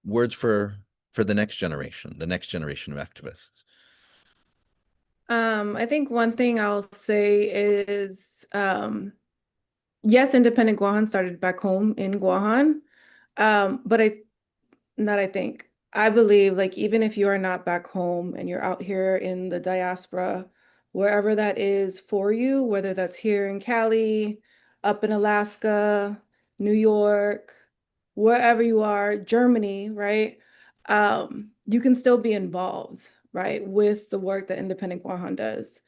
words for the next generation of activists. I think one thing I'll say is, yes, Independent Guåhan started back home in Guåhan, but not I think. I believe like even if you are not back home and you're out here in the diaspora, wherever that is for you, whether that's here in Cali, up in Alaska, New York, wherever you are, Germany, right? You can still be involved, right, with the work that Independent Guahan does.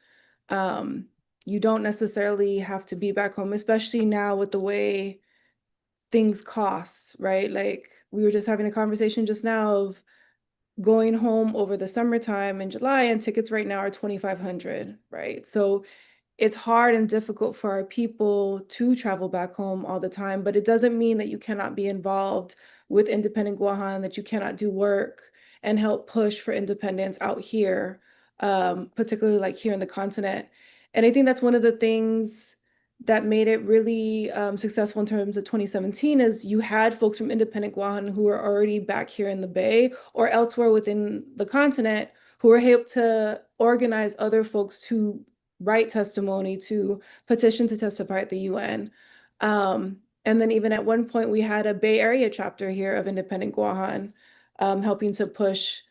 Um, you don't necessarily have to be back home, especially now with the way things cost, right? Like we were just having a conversation just now of going home over the summertime in July, and tickets right now are 2,500, right? So it's hard and difficult for our people to travel back home all the time, but it doesn't mean that you cannot be involved with Independent Guahan, that you cannot do work and help push for independence out here, particularly like here in the continent. And I think that's one of the things that made it really successful in terms of 2017 is you had folks from Independent Guahan who were already back here in the Bay or elsewhere within the continent who were able to organize other folks to write testimony, to petition to testify at the UN. And then even at one point, we had a Bay Area chapter here of Independent Guahan helping to push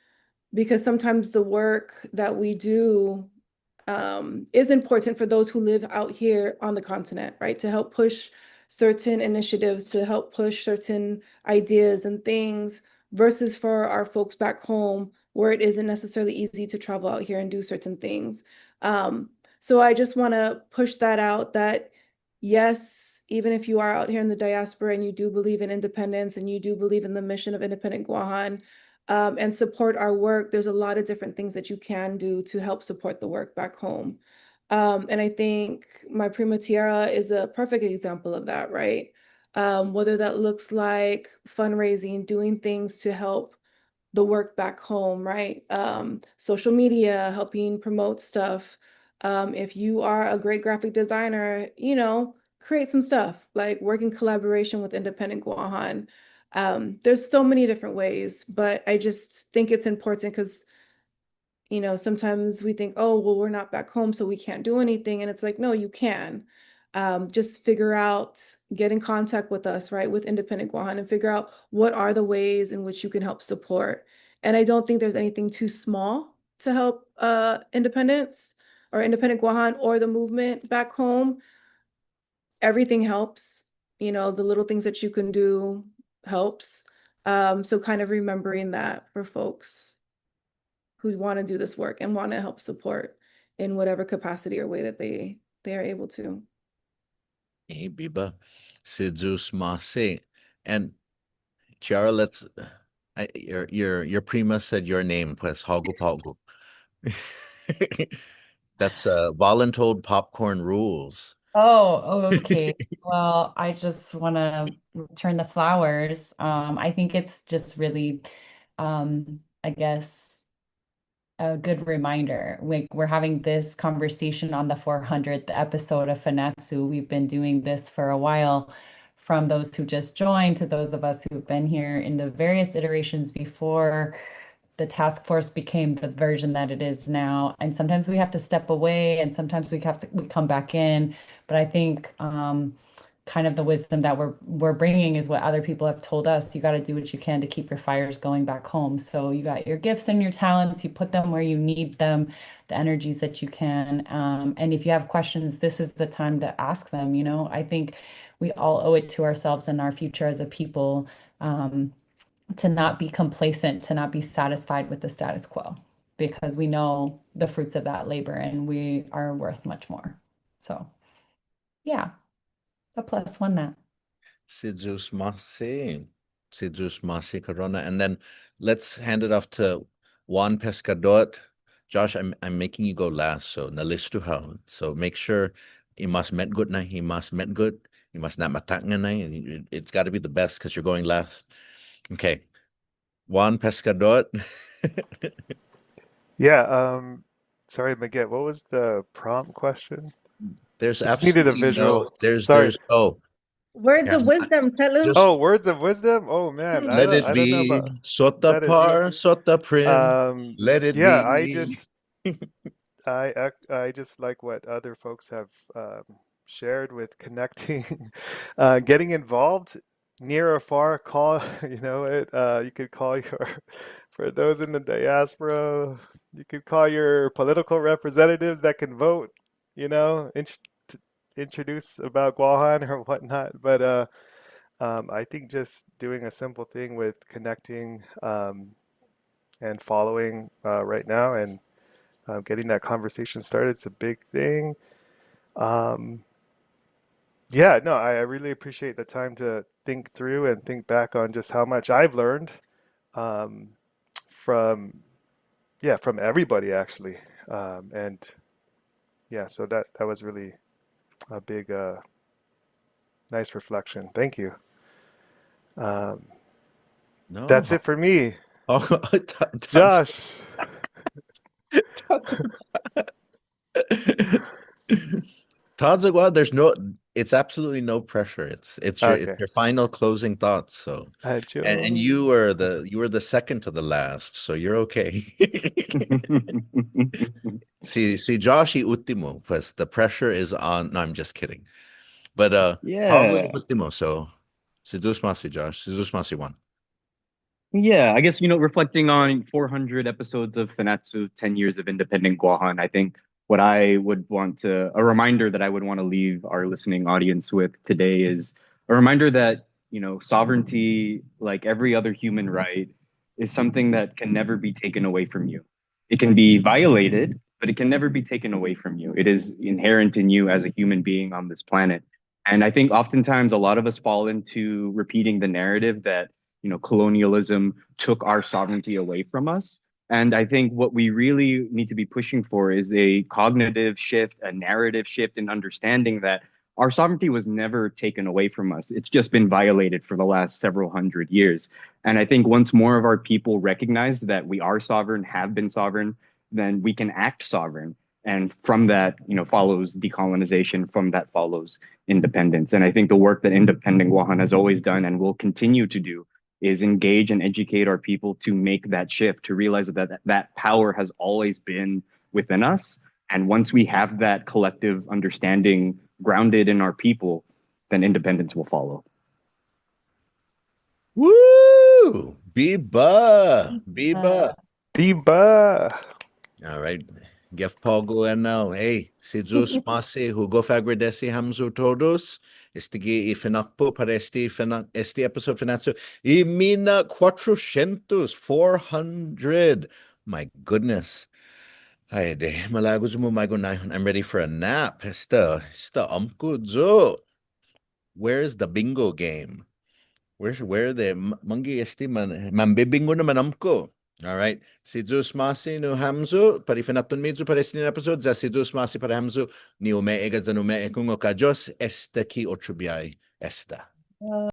because sometimes the work that we do is important for those who live out here on the continent, right? To help push certain initiatives, to help push certain ideas and things versus for our folks back home where it isn't necessarily easy to travel out here and do certain things. Um, so I just want to push that out that yes, even if you are out here in the diaspora and you do believe in independence and you do believe in the mission of Independent Guahan, and support our work, there's a lot of different things that you can do to help support the work back home. And I think my Prima Tierra is a perfect example of that, right? Whether that looks like fundraising, doing things to help the work back home, right? Social media, helping promote stuff. If you are a great graphic designer, create some stuff, like work in collaboration with Independent Guahan. There's so many different ways, but I just think it's important because sometimes we think, oh, well, we're not back home, so we can't do anything. And it's like, no, you can. Just figure out, get in contact with us, right, with Independent Guahan and figure out what are the ways in which you can help support. And I don't think there's anything too small to help independence or Independent Guahan or the movement back home. Everything helps. The little things that you can do helps. So kind of remembering that for folks who want to do this work and want to help support in whatever capacity or way that they are able to. Hey, Biba, Sidzus Mase. And Chiara, your prima said your name, pues Hagu Pagu. That's voluntold popcorn rules. Oh, okay. Well, I just want to return the flowers. I think it's just really, I guess, a good reminder. Like we're having this conversation on the 400th episode of Fanachu. We've been doing this for a while, from those who just joined to those of us who've been here in the various iterations before the task force became the version that it is now. And sometimes we have to step away and sometimes we come back in. But I think kind of the wisdom that we're bringing is what other people have told us. You got to do what you can to keep your fires going back home. So you got your gifts and your talents, you put them where you need them, the energies that you can. And if you have questions, this is the time to ask them. I think we all owe it to ourselves and our future as a people. To not be complacent, to not be satisfied with the status quo, because we know the fruits of that labor and we are worth much more. So, yeah, a plus one that. Sidzus Mase. Sidzus Mase Corona. And then let's hand it off to Juan Pescador. Josh, I'm making you go last, so nalistuhaw. So make sure you must met good na, he must met good. You must not matak nga na. It's got to be the best because you're going last. Okay. Juan Pescador. Yeah, sorry, Maget, what was the prompt question? There's I just needed a absolutely no, visual. there's, Sorry. Words yeah, of wisdom, Telu. just Oh, words of wisdom? Oh man, let it I don't know be. about Sota let it be. par, sota prim. Let it Yeah, be. I just like what other folks have shared with connecting, getting involved near or far. Call you could call your For those in the diaspora, you could call your political representatives that can vote, you know, to introduce about Guahan or whatnot. But I think just doing a simple thing with connecting and following right now and getting that conversation started is a big thing. Um, yeah, no, I really appreciate the time to think through and think back on just how much I've learned um, from from everybody actually. And yeah, so that was really a big nice reflection. Thank you. Um, that's No. it for me. Oh, Josh. Tadzagwa, it's absolutely no pressure. It's Okay. your final closing thoughts. So, and Adios. you were the second to the last, so you're okay. See, Josh y último, pues the pressure is on. No, I'm just kidding. But Pablo y Yeah. último, so si dus masi, Josh, si dus masi one. Yeah, I guess, reflecting on 400 episodes of Fanachu, 10 years of independent Guahan, I think a reminder that I would want to leave our listening audience with today is a reminder that, sovereignty, like every other human right, is something that can never be taken away from you. It can be violated, but it can never be taken away from you. It is inherent in you as a human being on this planet. And I think oftentimes a lot of us fall into repeating the narrative that colonialism took our sovereignty away from us. And I think what we really need to be pushing for is a cognitive shift, a narrative shift in understanding that our sovereignty was never taken away from us. It's just been violated for the last several hundred years. And I think once more of our people recognize that we are sovereign, have been sovereign, then we can act sovereign. And from that, follows decolonization. From that follows independence. And I think the work that Independent Guåhan has always done and will continue to do is engage and educate our people to make that shift, to realize that power has always been within us. And once we have that collective understanding grounded in our people, then independence will follow. Woo! Biba! Biba! Diba. All right. Gef Pogo and now. Hey, si Zeus Masi, Hugo Fagredesi Hamzu todos. Estigi y Finakpo para este episode Finatsu. Y mina 400. My goodness. Ay, de malagos mo magunahon. I'm ready for a nap. Esta amkudzo. Where's the bingo game? Where the mangi esti mambibingo naman amko. All right. Si Zeus Masi no Hamzu, parifinaton midzu para este episode, za si Zeus Masi para Hamzu, ni ume ega za nume kung okajos, esta ki otrubiyay esta.